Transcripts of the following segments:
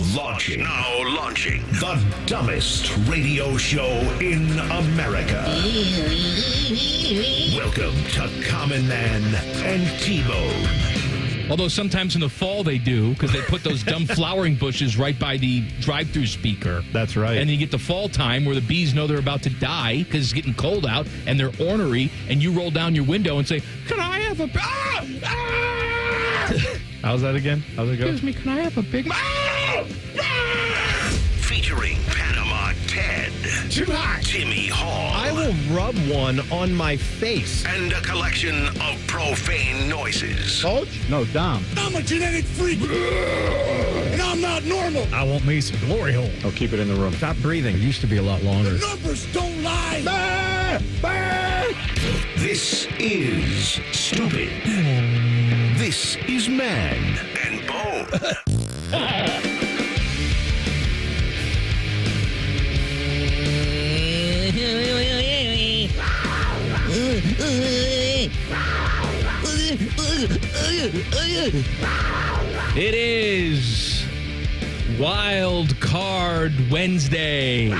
launching. The dumbest radio show in America. Welcome to Common Man and T-Bone. Although sometimes in the fall they do, because they put those dumb flowering bushes right by the drive-through speaker. That's right. And then you get the fall time where the bees know they're about to die because it's getting cold out and they're ornery, and you roll down your window and say, "Can I have a... How's that again? How's it go? Excuse me, can I have a big... Featuring Panama Ted. Too hot. Timmy Hall. I will rub one on my face. And a collection of profane noises. Coach? No, Dom. I'm a genetic freak, and I'm not normal. I want me some glory hole. Oh, keep it in the room. Stop breathing. It used to be a lot longer. The numbers don't lie. Bah! Bah! This is Stupid. This is Man and Bone. It is Wildcard Wednesday.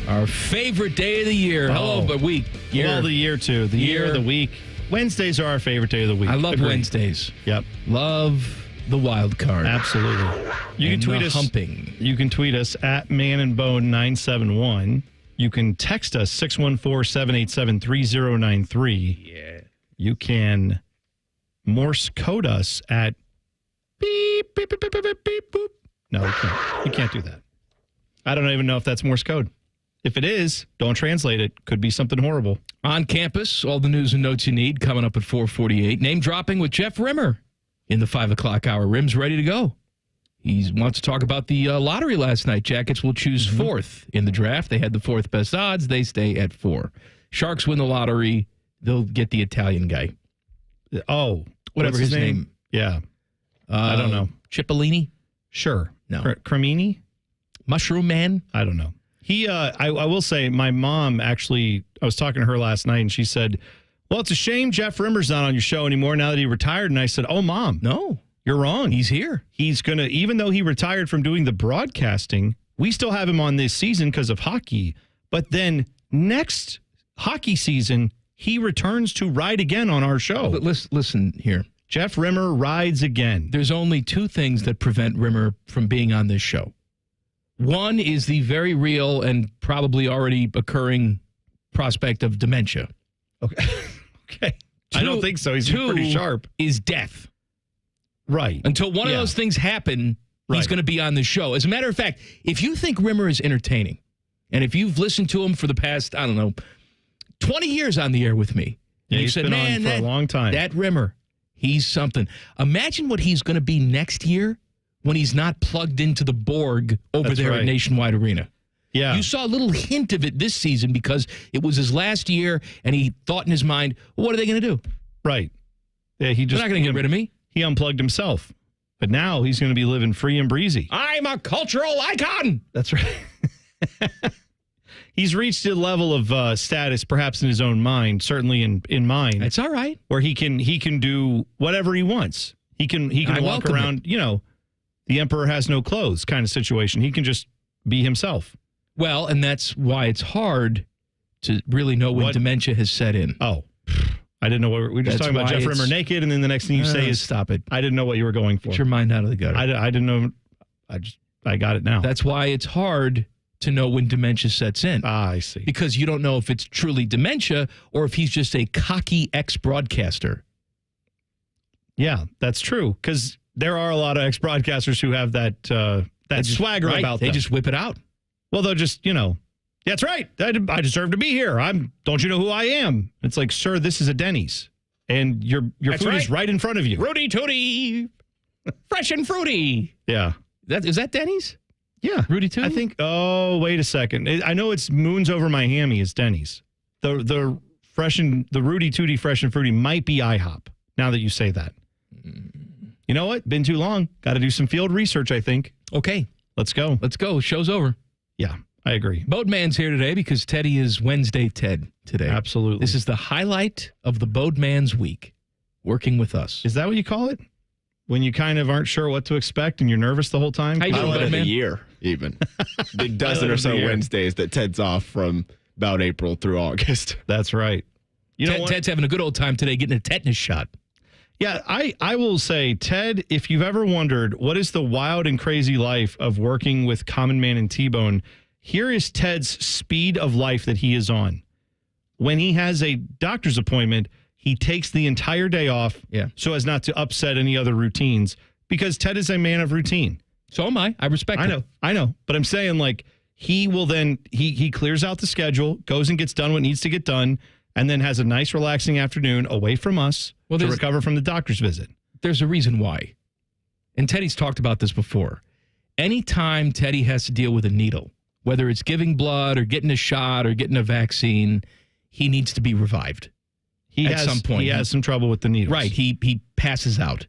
Our favorite day of the year. Hello, but week. Year. Well, the year, too. The year, the week. Wednesdays are our favorite day of the week. I love Agreed. Wednesdays. Yep. Love the wild card. Absolutely. You can tweet us. Humping. You can tweet us at manandbone971. You can text us 614-787-3093. Yeah. You can Morse code us at beep, beep, beep, beep, beep, beep, boop. No, you can't. You can't do that. I don't even know if that's Morse code. If it is, don't translate it. Could be something horrible. On campus, all the news and notes you need coming up at 4:48. Name dropping with Jeff Rimmer in the 5 o'clock hour. Rim's ready to go. He wants to talk about the lottery last night. Jackets will choose fourth in the draft. They had the fourth best odds. They stay at 4. Sharks win the lottery. They'll get the Italian guy. Oh, Whatever his name. Yeah. I don't know. Cipollini? Sure. No. Cremini? Mushroom Man? I don't know. I will say, my mom actually, I was talking to her last night, and she said, well, it's a shame Jeff Rimmer's not on your show anymore now that he retired. And I said, oh, Mom. No. You're wrong. He's here. He's going to, even though he retired from doing the broadcasting, we still have him on this season because of hockey. But then next hockey season, he returns to ride again on our show. But listen here. Jeff Rimmer rides again. There's only 2 things that prevent Rimmer from being on this show. One is the very real and probably already occurring prospect of dementia. Okay. Okay. I don't think so. He's pretty sharp. Is death. Right. Until one of those things happen, he's going to be on the show. As a matter of fact, if you think Rimmer is entertaining, and if you've listened to him for the past, 20 years on the air with me, yeah, you he's said, been man, on for a long time. That Rimmer, he's something. Imagine what he's going to be next year when he's not plugged into the Borg over there at Nationwide Arena. Yeah. You saw a little hint of it this season because it was his last year, and he thought in his mind, well, what are they going to do? Right. Yeah, They're not going to get rid of me. He unplugged himself. But now he's going to be living free and breezy. I'm a cultural icon. That's right. He's reached a level of status, perhaps in his own mind, certainly in mine. It's all right. Where he can do whatever he wants. He can walk around, the emperor has no clothes kind of situation. He can just be himself. Well, and that's why it's hard to really know when dementia has set in. Oh, I didn't know what we were just talking about Jeff Rimmer naked, and then the next thing you say is stop it. I didn't know what you were going for. Get your mind out of the gutter. I didn't know. I got it now. That's why it's hard to know when dementia sets in. Ah, I see. Because you don't know if it's truly dementia or if he's just a cocky ex-broadcaster. Yeah, that's true. Because there are a lot of ex-broadcasters who have that swagger about them. They just whip it out. Well, they'll just, that's right. I deserve to be here. Don't you know who I am? It's like, sir, this is a Denny's. And your food is right in front of you. Rudy Tooty. Fresh and fruity. Yeah. Is that Denny's? Yeah. Rudy Tooty? I think, wait a second. I know it's Moons Over My Hammy is Denny's. The Rudy Tooty Fresh and Fruity might be IHOP, now that you say that. You know what? Been too long. Got to do some field research, I think. Okay. Let's go. Show's over. Yeah, I agree. Boatman's here today because Teddy is Wednesday Ted today. Absolutely. This is the highlight of the Boatman's week, working with us. Is that what you call it? when you kind of aren't sure what to expect and you're nervous the whole time? How you doing, Highlight of the man? year, even. The dozen or so Wednesdays that Ted's off from about April through August. That's right. You know what? Ted's having a good old time today getting a tetanus shot. Yeah, I will say, Ted, if you've ever wondered what is the wild and crazy life of working with Common Man and T-Bone, here is Ted's speed of life that he is on. When he has a doctor's appointment, he takes the entire day off so as not to upset any other routines because Ted is a man of routine. So am I. I respect it. I know. But I'm saying, like, he will then, he clears out the schedule, goes and gets done what needs to get done, and then has a nice, relaxing afternoon away from us to recover from the doctor's visit. There's a reason why. And Teddy's talked about this before. Anytime Teddy has to deal with a needle, whether it's giving blood or getting a shot or getting a vaccine, he needs to be revived. At some point. He has some trouble with the needles. Right. He passes out.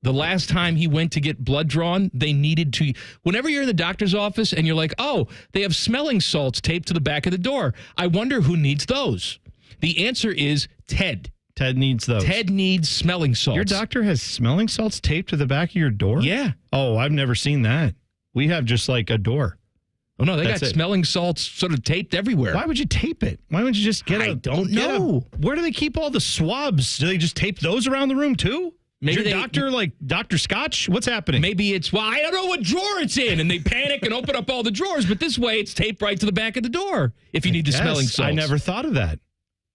The last time he went to get blood drawn, they needed to. Whenever you're in the doctor's office and you're like, oh, they have smelling salts taped to the back of the door. I wonder who needs those. The answer is Ted. Ted needs those. Ted needs smelling salts. Your doctor has smelling salts taped to the back of your door? Yeah. Oh, I've never seen that. We have just like a door. Oh, no, they That's got it. smelling salts sort of taped everywhere. Why would you tape it? Why would you just get I don't know. Where do they keep all the swabs? Do they just tape those around the room too? Maybe Is your they- doctor like Dr. Scotch? What's happening? Maybe it's, well, I don't know what drawer it's in, and they panic and open up all the drawers, but this way it's taped right to the back of the door if you need the smelling salts. I never thought of that.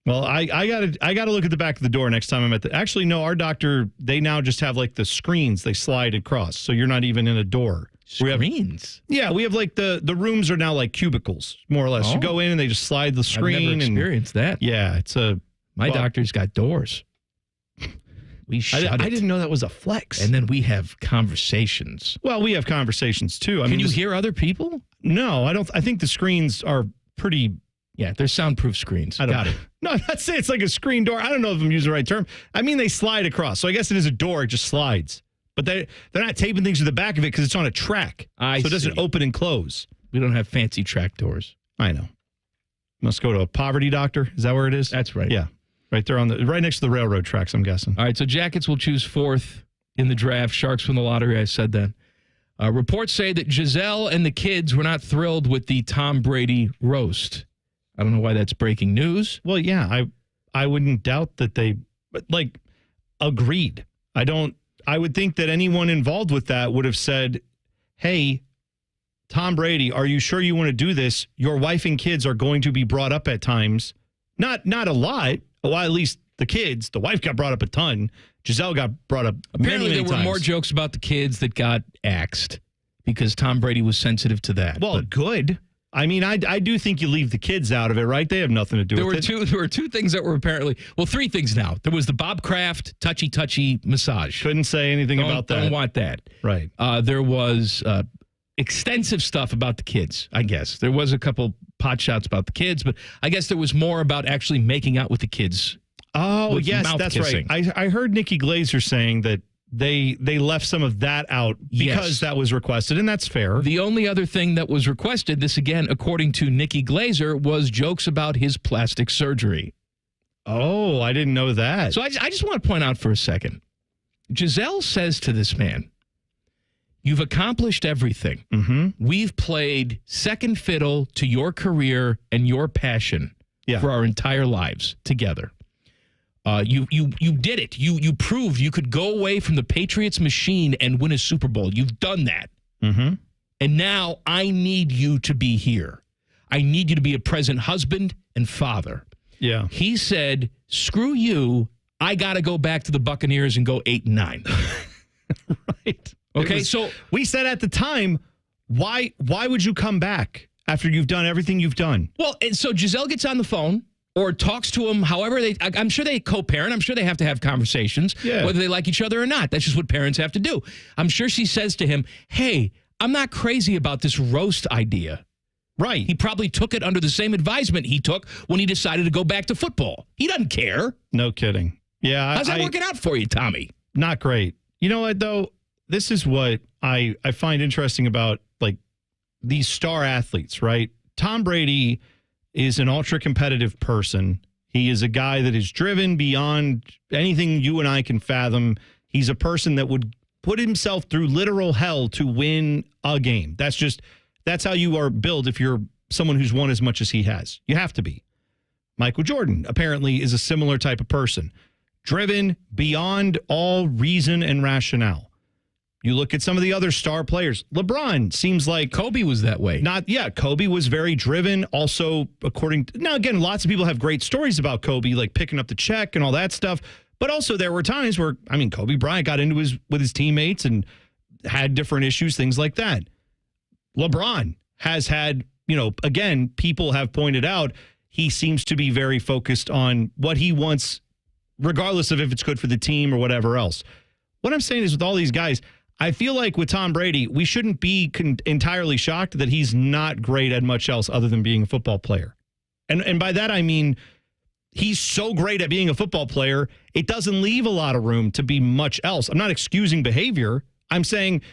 Well, I gotta look at the back of the door next time I'm at the. Actually, no, our doctor, they now just have like the screens they slide across, so you're not even in a door. Screens? We have like the rooms are now like cubicles, more or less. Oh. You go in and they just slide the screen. I've never and experienced that. yeah, it's a. My well, doctor's got doors. We shut I it. didn't know that was a flex. And then we have conversations. Well, we have conversations too. I Can mean, you hear other people? No, I don't. I think the screens are pretty. Yeah, they're soundproof screens. I don't, Got it. No, I'm not saying it's like a screen door. I don't know if I'm using the right term. I mean, they slide across. So I guess it is a door. It just slides. But they're not taping things to the back of it because it's on a track. So it doesn't open and close. We don't have fancy track doors. I know. Must go to a poverty doctor. Is that where it is? That's right. Yeah. Right there right next to the railroad tracks, I'm guessing. All right, so Jackets will choose fourth in the draft. Sharks win the lottery. I said that. Reports say that Giselle and the kids were not thrilled with the Tom Brady roast. I don't know why that's breaking news. Well, yeah, I wouldn't doubt that they agreed. I would think that anyone involved with that would have said, hey, Tom Brady, are you sure you want to do this? Your wife and kids are going to be brought up at times. Not a lot. Well, at least the kids. The wife got brought up a ton. Giselle got brought up Apparently many there were times. more jokes about the kids that got axed because Tom Brady was sensitive to that. Well, good. I mean, I do think you leave the kids out of it, right? They have nothing to do with it. There were two things that were apparently, well, three things now. There was the Bob Kraft touchy massage. Couldn't say anything about that. Don't want that. Right. There was extensive stuff about the kids, I guess. There was a couple pot shots about the kids, but I guess there was more about actually making out with the kids. Oh, with yes, mouth that's kissing. right. I heard Nikki Glazer saying that they left some of that out because that was requested, and that's fair. The only other thing that was requested, this again, according to Nikki Glazer, was jokes about his plastic surgery. Oh, I didn't know that. So I just want to point out for a second. Giselle says to this man, you've accomplished everything. Mm-hmm. We've played second fiddle to your career and your passion for our entire lives together. You did it. You proved you could go away from the Patriots machine and win a Super Bowl. You've done that. Mm-hmm. And now I need you to be here. I need you to be a present husband and father. Yeah. He said, screw you. I got to go back to the Buccaneers and go 8-9. Right. Okay, so we said at the time, why would you come back after you've done everything you've done? Well, and so Giselle gets on the phone or talks to him, however I'm sure they co-parent. I'm sure they have to have conversations, whether they like each other or not. That's just what parents have to do. I'm sure she says to him, hey, I'm not crazy about this roast idea. Right. He probably took it under the same advisement he took when he decided to go back to football. He doesn't care. No kidding. Yeah. How's that working out for you, Tommy? Not great. You know what, though? This is what I find interesting about, like, these star athletes, right? Tom Brady is an ultra-competitive person. He is a guy that is driven beyond anything you and I can fathom. He's a person that would put himself through literal hell to win a game. That's how you are built if you're someone who's won as much as he has. You have to be. Michael Jordan apparently is a similar type of person. Driven beyond all reason and rationale. You look at some of the other star players. LeBron seems like Kobe was that way. Kobe was very driven. Also, now again, lots of people have great stories about Kobe, like picking up the check and all that stuff. But also there were times where, Kobe Bryant got into with his teammates and had different issues, things like that. LeBron has had, again, people have pointed out he seems to be very focused on what he wants, regardless of if it's good for the team or whatever else. What I'm saying is with all these guys, I feel like with Tom Brady, we shouldn't be entirely shocked that he's not great at much else other than being a football player. And by that, I mean, he's so great at being a football player, it doesn't leave a lot of room to be much else. I'm not excusing behavior. I'm saying,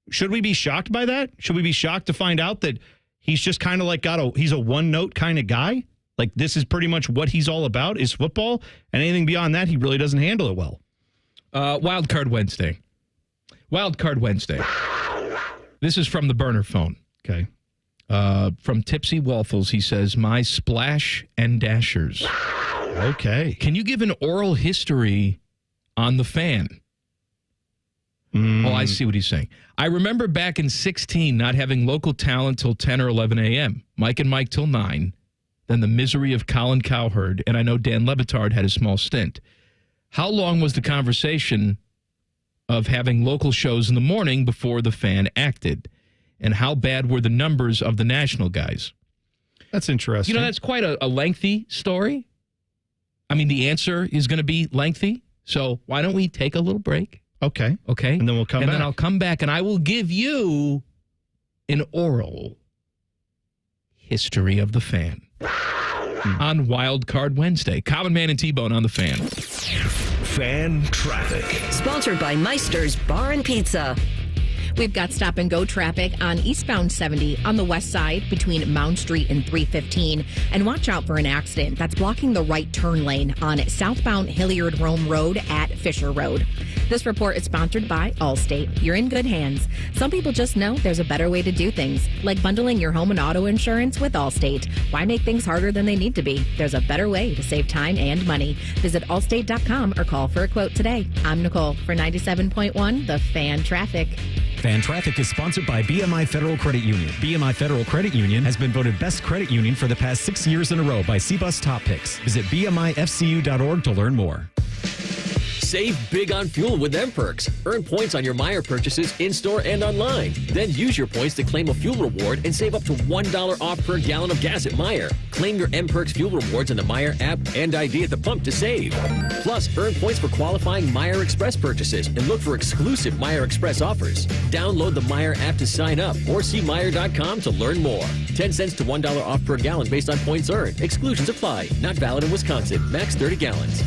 should we be shocked by that? Should we be shocked to find out that he's just kind of like he's a one-note kind of guy? Like, this is pretty much what he's all about is football, and anything beyond that, he really doesn't handle it well. Wildcard Wednesday. Wildcard Wednesday. This is from the burner phone. Okay. From Tipsy Waffles, he says, my splash and dashers. Okay. Can you give an oral history on the fan? Oh, I see what he's saying. I remember back in 16 not having local talent till 10 or 11 a.m. Mike and Mike till 9. Then the misery of Colin Cowherd, and I know Dan Lebitard had a small stint. How long was the conversation of having local shows in the morning before the fan acted? And how bad were the numbers of the national guys? That's interesting. That's quite a lengthy story. I mean, the answer is going to be lengthy. So why don't we take a little break? Okay. Okay. And then we'll come back. And then I'll come back and I will give you an oral history of the fan on Wildcard Wednesday. Common Man and T-Bone on the Fan. Fan traffic. Sponsored by Meister's Bar and Pizza. We've got stop and go traffic on eastbound 70 on the west side between Mound Street and 315. And watch out for an accident that's blocking the right turn lane on southbound Hilliard Rome Road at Fisher Road. This report is sponsored by Allstate. You're in good hands. Some people just know there's a better way to do things, like bundling your home and auto insurance with Allstate. Why make things harder than they need to be? There's a better way to save time and money. Visit allstate.com or call for a quote today. I'm Nicole for 97.1 The Fan Traffic. Fan Traffic is sponsored by BMI Federal Credit Union. BMI Federal Credit Union has been voted best credit union for the past 6 years in a row by CBUS Top Picks. Visit BMIFCU.org to learn more. Save big on fuel with M-Perks. Earn points on your Meijer purchases in-store and online. Then use your points to claim a fuel reward and save up to $1 off per gallon of gas at Meijer. Claim your M-Perks fuel rewards on the Meijer app and ID at the pump to save. Plus, earn points for qualifying Meijer Express purchases and look for exclusive Meijer Express offers. Download the Meijer app to sign up or see Meijer.com to learn more. 10 cents to $1 off per gallon based on points earned. Exclusions apply. Not valid in Wisconsin. Max 30 gallons.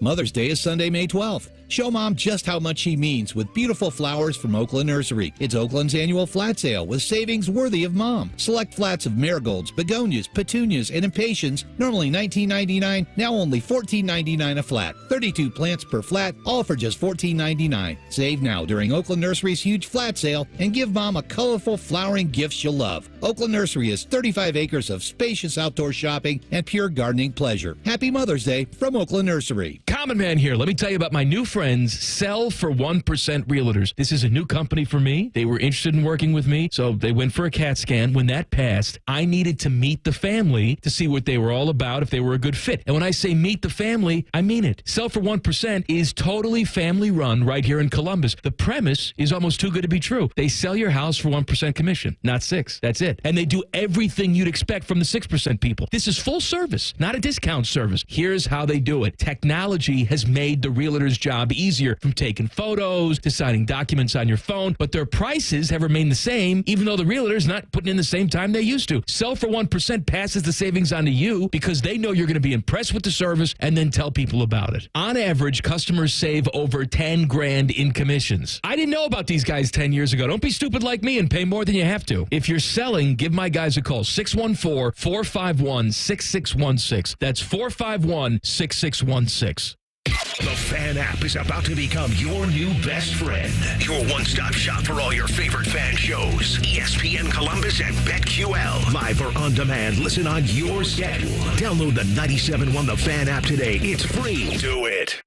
Mother's Day is Sunday, May 12th. Show Mom just how much she means with beautiful flowers from Oakland Nursery. It's Oakland's annual flat sale with savings worthy of Mom. Select flats of marigolds, begonias, petunias, and impatiens, normally $19.99, now only $14.99 a flat. 32 plants per flat, all for just $14.99. Save now during Oakland Nursery's huge flat sale and give Mom a colorful flowering gift she'll love. Oakland Nursery is 35 acres of spacious outdoor shopping and pure gardening pleasure. Happy Mother's Day from Oakland Nursery. Common Man here. Let me tell you about my new friends, Sell for 1% Realtors. This is a new company for me. They were interested in working with me, so they went for a CAT scan. When that passed, I needed to meet the family to see what they were all about, if they were a good fit. And when I say meet the family, I mean it. Sell for 1% is totally family run right here in Columbus. The premise is almost too good to be true. They sell your house for 1% commission, not 6%. That's it. And they do everything you'd expect from the 6% people. This is full service, not a discount service. Here's how they do it. Technology has made the realtor's job easier, from taking photos to signing documents on your phone, but their prices have remained the same, even though the realtor's not putting in the same time they used to. Sell for 1% passes the savings on to you because they know you're going to be impressed with the service and then tell people about it. On average, customers save over $10,000 in commissions. I didn't know about these guys 10 years ago. Don't be stupid like me and pay more than you have to. If you're selling, give my guys a call, 614-451-6616. That's 451-6616. The Fan app is about to become your new best friend. Your one-stop shop for all your favorite fan shows. ESPN Columbus and BetQL. Live or on demand, listen on your schedule. Download the 97.1 The Fan app today. It's free. Do it.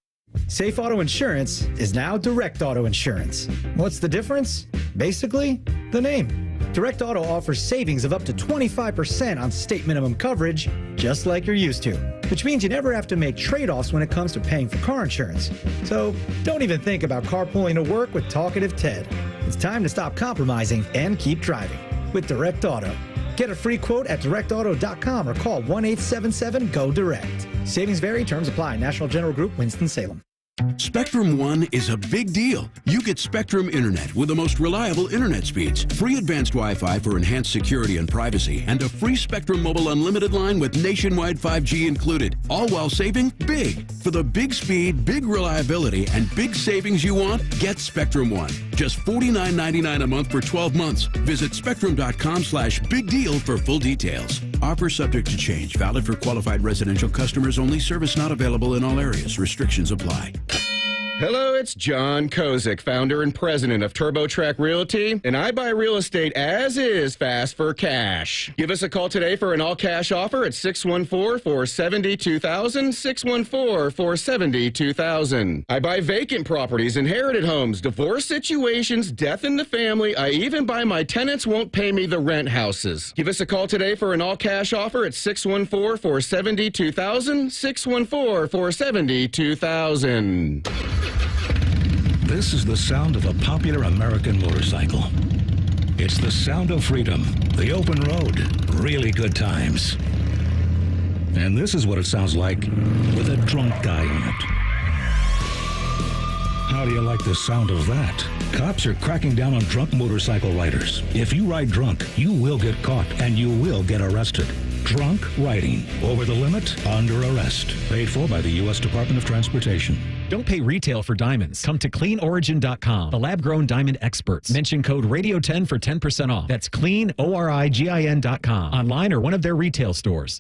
Safe Auto Insurance is now Direct Auto Insurance. What's the difference? Basically, the name. Direct Auto offers savings of up to 25% on state minimum coverage, just like you're used to, which means you never have to make trade-offs when it comes to paying for car insurance. So don't even think about carpooling to work with Talkative Ted. It's time to stop compromising and keep driving with Direct Auto. Get a free quote at directauto.com or call 1-877-GO-DIRECT. Savings vary, terms apply. National General Group, Winston-Salem. Spectrum One is a big deal. You get Spectrum Internet with the most reliable internet speeds, free advanced Wi-Fi for enhanced security and privacy, and a free Spectrum Mobile Unlimited line with nationwide 5G included, all while saving big. For the big speed, big reliability, and big savings you want, get Spectrum One. Just $49.99 a month for 12 months. Visit spectrum.com/big deal for full details. Offer subject to change. Valid for qualified residential customers only. Service not available in all areas. Restrictions apply. Hello, it's John Kozik, founder and president of TurboTrack Realty, and I buy real estate as is fast for cash. Give us a call today for an all-cash offer at 614-470-2000, 614-470-2000. I buy vacant properties, inherited homes, divorce situations, death in the family. I even buy my tenants won't pay me the rent houses. Give us a call today for an all-cash offer at 614-470-2000, 614-470-2000. This is the sound of a popular American motorcycle. It's the sound of freedom, the open road, really good times. And this is what it sounds like with a drunk guy in it. How do you like the sound of that? Cops are cracking down on drunk motorcycle riders. If you ride drunk, you will get caught and you will get arrested. Drunk riding. Over the limit, under arrest. Paid for by the U.S. Department of Transportation. Don't pay retail for diamonds. Come to cleanorigin.com, the lab-grown diamond experts. Mention code RADIO10 for 10% off. That's cleanorigin.com. Online or one of their retail stores.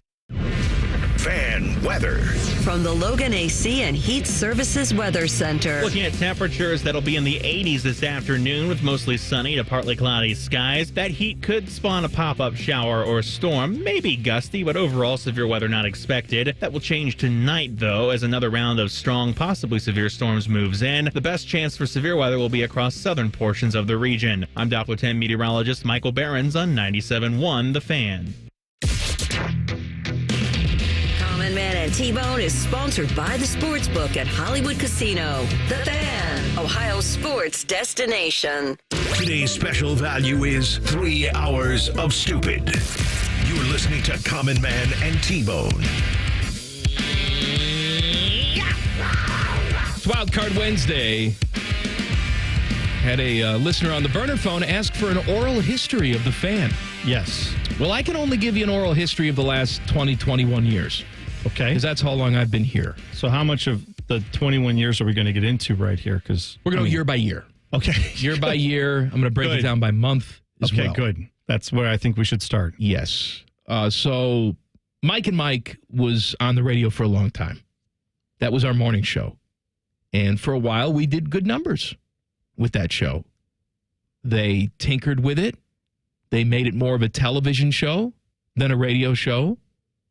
Fan weather. From the Logan AC and Heat Services Weather Center. Looking at temperatures that'll be in the 80s this afternoon with mostly sunny to partly cloudy skies. That heat could spawn a pop-up shower or storm, maybe gusty, but overall severe weather not expected. That will change tonight, though, as another round of strong, possibly severe storms moves in. The best chance for severe weather will be across southern portions of the region. I'm Doppler 10 meteorologist Michael Behrens on 97.1 The Fan. Man and T-Bone is sponsored by the Sportsbook at Hollywood Casino. The Fan, Ohio's sports destination. Today's special value is 3 hours of stupid. You're listening to Common Man and T-Bone. It's Wildcard Wednesday. Had a listener on the burner phone ask for an oral history of the Fan. Yes. Well, I can only give you an oral history of the last 20, 21 years. Okay. Because that's how long I've been here. So how much of the 21 years are we going to get into right here? Because we're going to go year by year. Okay. Year by year. I'm going to break it down by month as well. Okay, good. That's where I think we should start. Yes. So Mike and Mike was on the radio for a long time. That was our morning show. And for a while, we did good numbers with that show. They tinkered with it. They made it more of a television show than a radio show.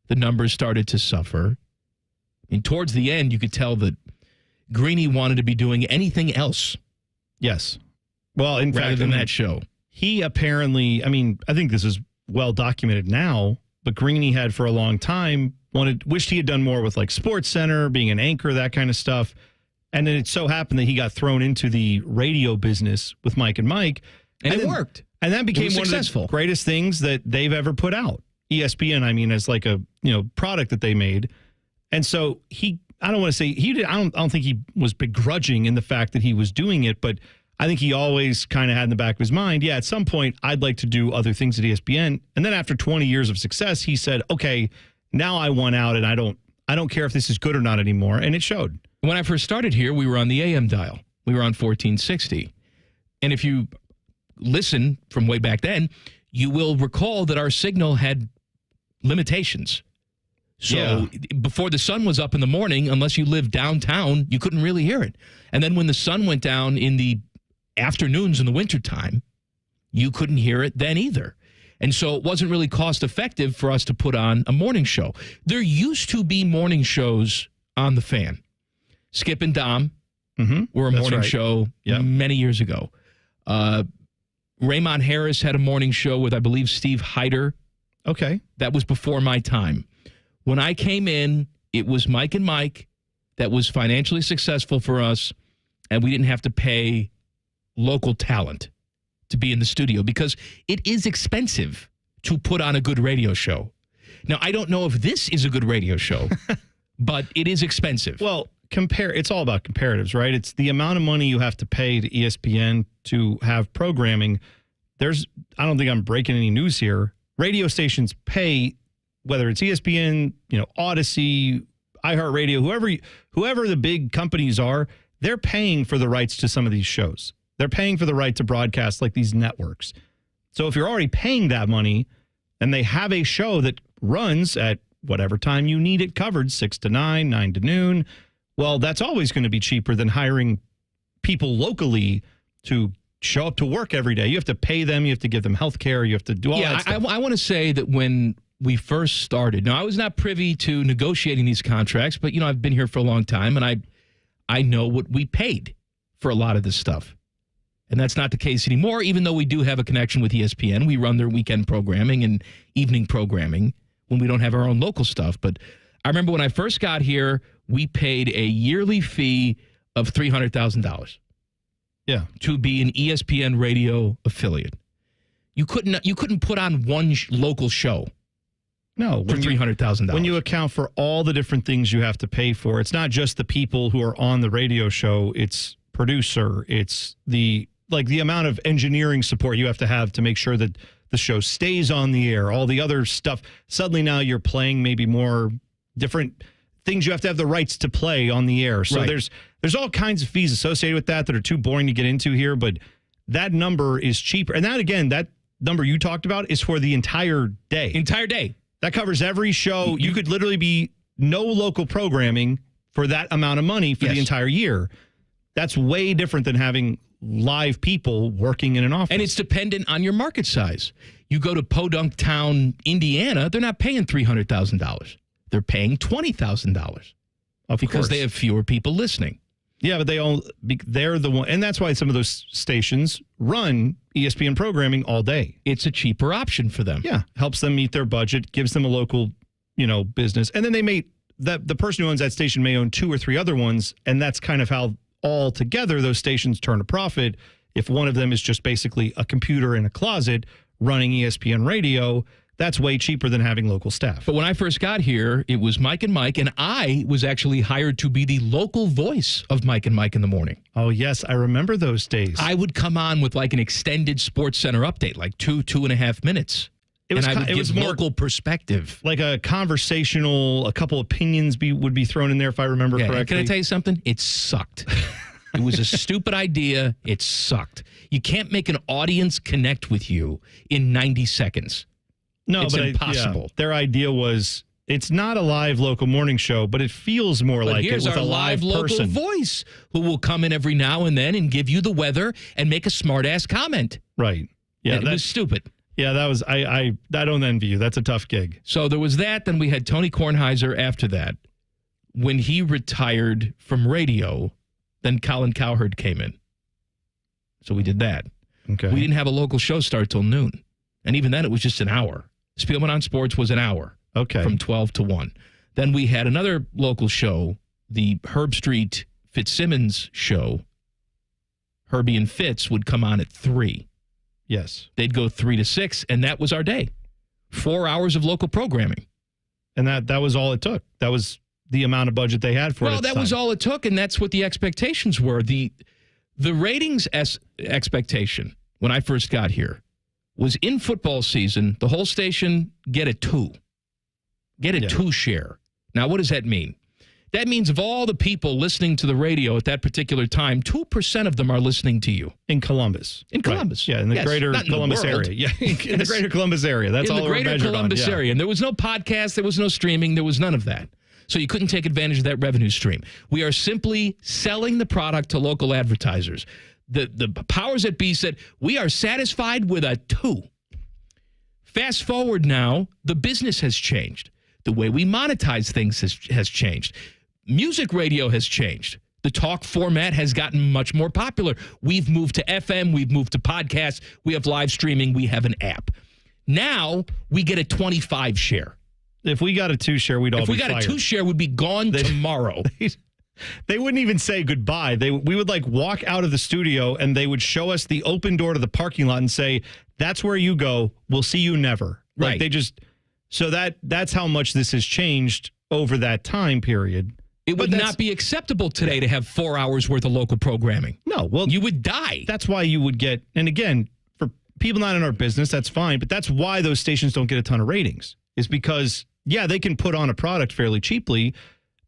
The numbers started to suffer. And towards the end, you could tell that Greeny wanted to be doing anything else. Yes. Well, in rather fact, than that show. He apparently, I think this is well documented now, but Greeny had for a long time wished he had done more with like Sports Center, being an anchor, that kind of stuff. And then it so happened that he got thrown into the radio business with Mike and Mike. And it worked. And that became one successful. of the greatest things that they've ever put out. ESPN, as like a product that they made. And so I don't want to say I don't think he was begrudging in the fact that he was doing it, but I think he always kind of had in the back of his mind, at some point I'd like to do other things at ESPN. And then after 20 years of success, he said, okay, now I want out and I don't care if this is good or not anymore. And it showed. When I first started here, we were on the AM dial. We were on 1460. And if you listen from way back then, you will recall that our signal had limitations. So before the sun was up in the morning, unless you lived downtown, you couldn't really hear it. And then when the sun went down in the afternoons in the wintertime, you couldn't hear it then either. And so it wasn't really cost effective for us to put on a morning show. There used to be morning shows on the Fan. Skip and Dom were a morning show many years ago. Raymond Harris had a morning show with, I believe, Steve Hyder. Okay. That was before my time. When I came in, it was Mike and Mike that was financially successful for us, and we didn't have to pay local talent to be in the studio because it is expensive to put on a good radio show. Now, I don't know if this is a good radio show, but it is expensive. Well, it's all about comparatives, right? It's the amount of money you have to pay to ESPN to have programming. I don't think I'm breaking any news here. Radio stations pay, whether it's ESPN, Odyssey, iHeartRadio, whoever the big companies are, they're paying for the rights to some of these shows. They're paying for the right to broadcast like these networks. So if you're already paying that money and they have a show that runs at whatever time you need it covered, 6 to 9, 9 to noon, well, that's always going to be cheaper than hiring people locally to show up to work every day. You have to pay them. You have to give them health care. You have to do all that stuff. I want to say that when we first started, now I was not privy to negotiating these contracts, but, I've been here for a long time, and I know what we paid for a lot of this stuff. And that's not the case anymore, even though we do have a connection with ESPN. We run their weekend programming and evening programming when we don't have our own local stuff. But I remember when I first got here, we paid a yearly fee of $300,000. Yeah. To be an ESPN radio affiliate. You couldn't put on one local show. No, for $300,000. When you account for all the different things you have to pay for, it's not just the people who are on the radio show. It's producer. It's the amount of engineering support you have to make sure that the show stays on the air. All the other stuff. Suddenly now you're playing maybe more different things you have to have the rights to play on the air. So there's all kinds of fees associated with that are too boring to get into here. But that number is cheaper. And that number you talked about is for the entire day. Entire day. That covers every show. You could literally be no local programming for that amount of money for the entire year. That's way different than having live people working in an office. And it's dependent on your market size. You go to Podunk Town, Indiana, they're not paying $300,000. They're paying $20,000 because they have fewer people listening. Yeah, but they're the one. And that's why some of those stations run ESPN programming all day. It's a cheaper option for them. Yeah, helps them meet their budget, gives them a local, business. And then the person who owns that station may own 2 or 3 other ones. And that's kind of how all together those stations turn a profit. If one of them is just basically a computer in a closet running ESPN radio, that's way cheaper than having local staff. But when I first got here, it was Mike and Mike, and I was actually hired to be the local voice of Mike and Mike in the morning. Oh, yes. I remember those days. I would come on with like an extended Sports Center update, like 2.5 minutes. I would give local perspective. Like a conversational, a couple opinions would be thrown in there, if I remember correctly. Can I tell you something? It sucked. It was a stupid idea. It sucked. You can't make an audience connect with you in 90 seconds. No, it's impossible. Their idea was it's not a live local morning show, but it feels more like it with a live person. Local voice who will come in every now and then and give you the weather and make a smart-ass comment. Right. Yeah, it was stupid. Yeah, that was I don't envy you. That's a tough gig. So there was that. Then we had Tony Kornheiser after that. When he retired from radio, then Colin Cowherd came in. So we did that. Okay. We didn't have a local show start till noon. And even then, it was just an hour. Spielman on Sports was an hour. Okay. From 12 to 1. Then we had another local show, the Herb Street Fitzsimmons show. Herbie and Fitz would come on at 3. Yes. They'd go 3 to 6, and that was our day. 4 hours of local programming. And that was all it took. That was the amount of budget they had for it. Well, that was all it took, and that's what the expectations were. The ratings expectation when I first got here was in football season, the whole station get a 2. Get a 2 share. Now, what does that mean? That means of all the people listening to the radio at that particular time, 2% of them are listening to you. In Columbus. In Columbus. Right. Yeah, in the greater not in Columbus the world. area. Yeah, in the greater Columbus area. That's all we're measured on. In the greater Columbus area. And there was no podcast, there was no streaming, there was none of that. So you couldn't take advantage of that revenue stream. We are simply selling the product to local advertisers. The powers that be said, we are satisfied with a 2. Fast forward now, the business has changed. The way we monetize things has changed. Music radio has changed. The talk format has gotten much more popular. We've moved to FM. We've moved to podcasts. We have live streaming. We have an app. Now we get a 25 share. If we got a 2 share, we'd all be fired. If we got a 2 share, we'd be gone tomorrow. They wouldn't even say goodbye. We would like walk out of the studio and they would show us the open door to the parking lot and say, that's where you go. We'll see you never. Right. Like they just, so that's how much this has changed over that time period. It would not be acceptable today to have 4 hours worth of local programming. No, well, you would die. That's why you would get, and again, for people not in our business, that's fine, but that's why those stations don't get a ton of ratings, is because, yeah, they can put on a product fairly cheaply,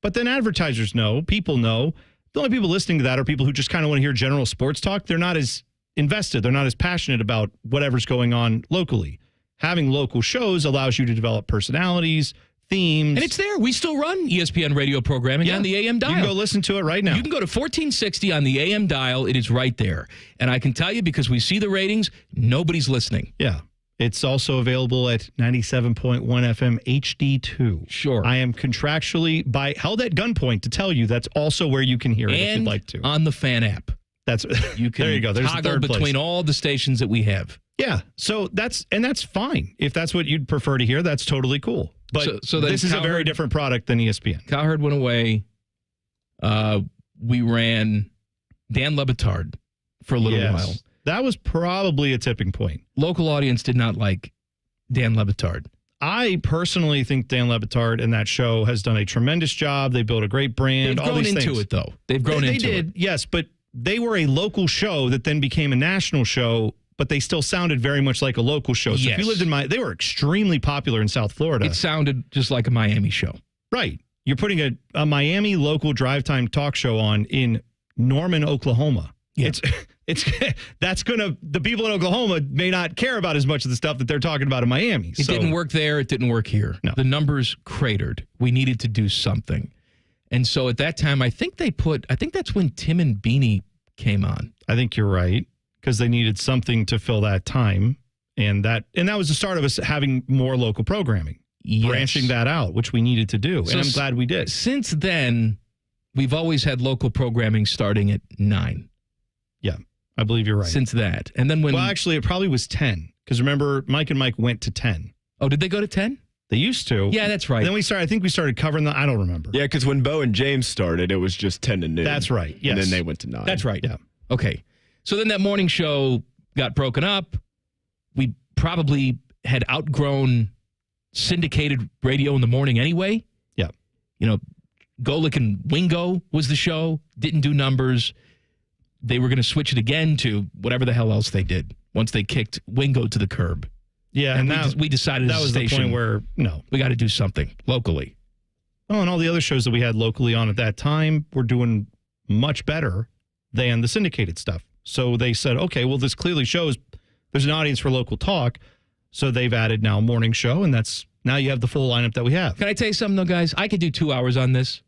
but then advertisers know, people know. The only people listening to that are people who just kind of want to hear general sports talk. They're not as invested. They're not as passionate about whatever's going on locally. Having local shows allows you to develop personalities, themes. And it's there. We still run ESPN radio programming on the AM dial. You can go listen to it right now. You can go to 1460 on the AM dial. It is right there. And I can tell you, because we see the ratings, nobody's listening. Yeah. It's also available at 97.1 FM HD2. Sure. I am contractually held at gunpoint to tell you that's also where you can hear it if you'd like to. On the fan app. That's you can there you go. There's toggle the third between place. all the stations that we have. Yeah. So that's fine. If that's what you'd prefer to hear, that's totally cool. But so this is a very different product than ESPN. Cowherd went away. We ran Dan Le Batard for a little while. That was probably a tipping point. Local audience did not like Dan Le Batard. I personally think Dan Le Batard and that show has done a tremendous job. They built a great brand. They've grown into it, though. They've grown into it. They did, yes, but they were a local show that then became a national show, but they still sounded very much like a local show. So if you lived in they were extremely popular in South Florida. It sounded just like a Miami show. Right. You're putting a Miami local drive time talk show on in Norman, Oklahoma. Yeah. The people in Oklahoma may not care about as much of the stuff that they're talking about in Miami. It didn't work there. It didn't work here. No. The numbers cratered. We needed to do something. And so at that time, I think that's when Tim and Beanie came on. I think you're right, because they needed something to fill that time. And that was the start of us having more local programming, branching that out, which we needed to do. And I'm glad we did. Since then, we've always had local programming starting at 9. Yeah, I believe you're right. Since that. And then well, actually, it probably was 10, because remember, Mike and Mike went to 10. Oh, did they go to 10? They used to. Yeah, that's right. Then I think we started covering I don't remember. Yeah, because when Bo and James started, it was just 10 to noon. That's right. Yes. And then they went to 9. That's right. Yeah. Okay. So then that morning show got broken up. We probably had outgrown syndicated radio in the morning anyway. Yeah. Golick and Wingo was the show. Didn't do numbers. They were going to switch it again to whatever the hell else they did once they kicked Wingo to the curb. Yeah, and we decided that was the point where we got to do something locally. Oh, and all the other shows that we had locally on at that time were doing much better than the syndicated stuff. So they said, okay, well, this clearly shows there's an audience for local talk. So they've added now a morning show, and now you have the full lineup that we have. Can I tell you something, though, guys? I could do 2 hours on this.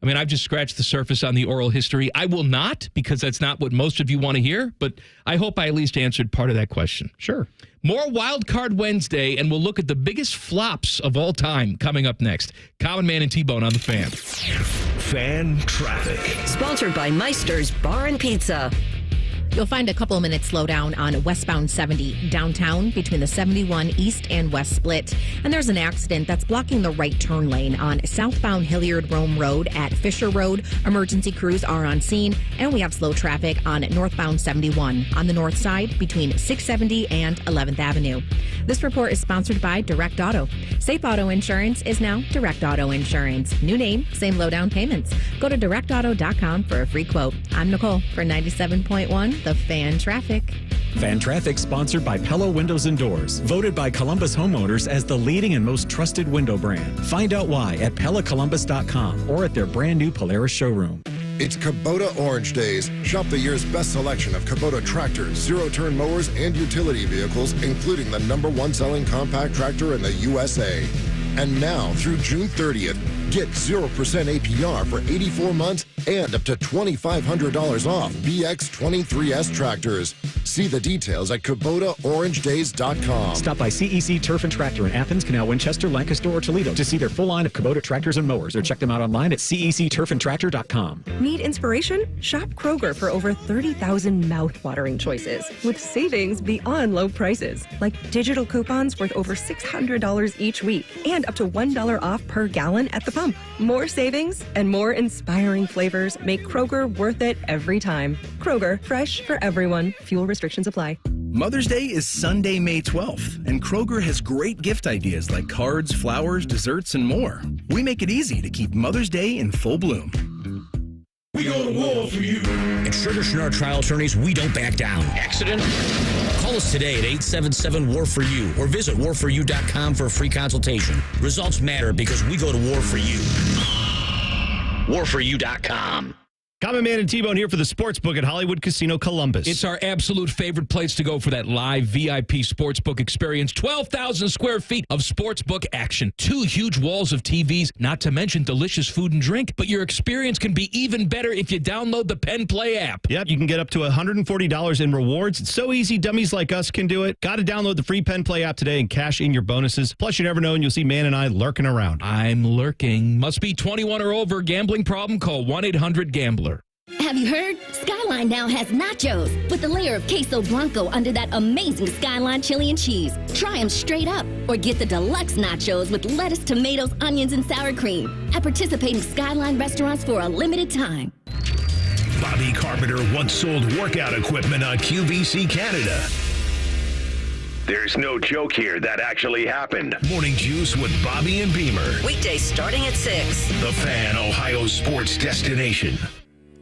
I mean, I've just scratched the surface on the oral history. I will not, because that's not what most of you want to hear, but I hope I at least answered part of that question. Sure. More Wildcard Wednesday, and we'll look at the biggest flops of all time coming up next. Common Man and T-Bone on the Fan. Fan Traffic. Sponsored by Meister's Bar and Pizza. You'll find a couple of minutes slowdown on westbound 70 downtown between the 71 east and west split. And there's an accident that's blocking the right turn lane on southbound Hilliard-Rome Road at Fisher Road. Emergency crews are on scene, and we have slow traffic on northbound 71 on the north side between 670 and 11th Avenue. This report is sponsored by Direct Auto. Safe Auto Insurance is now Direct Auto Insurance. New name, same low down payments. Go to directauto.com for a free quote. I'm Nicole for 97.1 the Fan Traffic. Fan Traffic sponsored by Pella Windows and Doors. Voted by Columbus homeowners as the leading and most trusted window brand. Find out why at PellaColumbus.com or at their brand new Polaris showroom. It's Kubota Orange Days. Shop the year's best selection of Kubota tractors, zero-turn mowers, and utility vehicles, including the #1 selling compact tractor in the USA. And now, through June 30th, get 0% APR for 84 months and up to $2,500 off BX23S tractors. See the details at KubotaOrangeDays.com. Stop by CEC Turf and Tractor in Athens, Canal, Winchester, Lancaster, or Toledo to see their full line of Kubota tractors and mowers, or check them out online at CECTurfandTractor.com. Need inspiration? Shop Kroger for over 30,000 mouth-watering choices with savings beyond low prices, like digital coupons worth over $600 each week and up to $1 off per gallon at the pump. More savings and more inspiring flavors make Kroger worth it every time. Kroger, fresh for everyone. Fuel restrictions apply. Mother's Day is Sunday, May 12th, and Kroger has great gift ideas like cards, flowers, desserts, and more. We make it easy to keep Mother's Day in full bloom. We go to war for you. At Sugar Schnarr Trial Attorneys, we don't back down. Accident? Call us today at 877-WAR-FOR-YOU or visit warforyou.com for a free consultation. Results matter because we go to war for you. warforyou.com. Common Man and T-Bone here for the Sportsbook at Hollywood Casino Columbus. It's our absolute favorite place to go for that live VIP sportsbook experience. 12,000 square feet of sportsbook action. 2 huge walls of TVs, not to mention delicious food and drink. But your experience can be even better if you download the Penn Play app. Yep, you can get up to $140 in rewards. It's so easy, dummies like us can do it. Got to download the free Penn Play app today and cash in your bonuses. Plus, you never know, and you'll see Man and I lurking around. I'm lurking. Must be 21 or over. Gambling problem? Call 1-800-GAMBLER. Have you heard? Skyline now has nachos with a layer of queso blanco under that amazing Skyline chili and cheese. Try them straight up or get the deluxe nachos with lettuce, tomatoes, onions, and sour cream at participating Skyline restaurants for a limited time. Bobby Carpenter once sold workout equipment on QVC Canada. There's no joke here. That actually happened. Morning Juice with Bobby and Beamer. Weekdays starting at 6. The Fan, Ohio sports destination.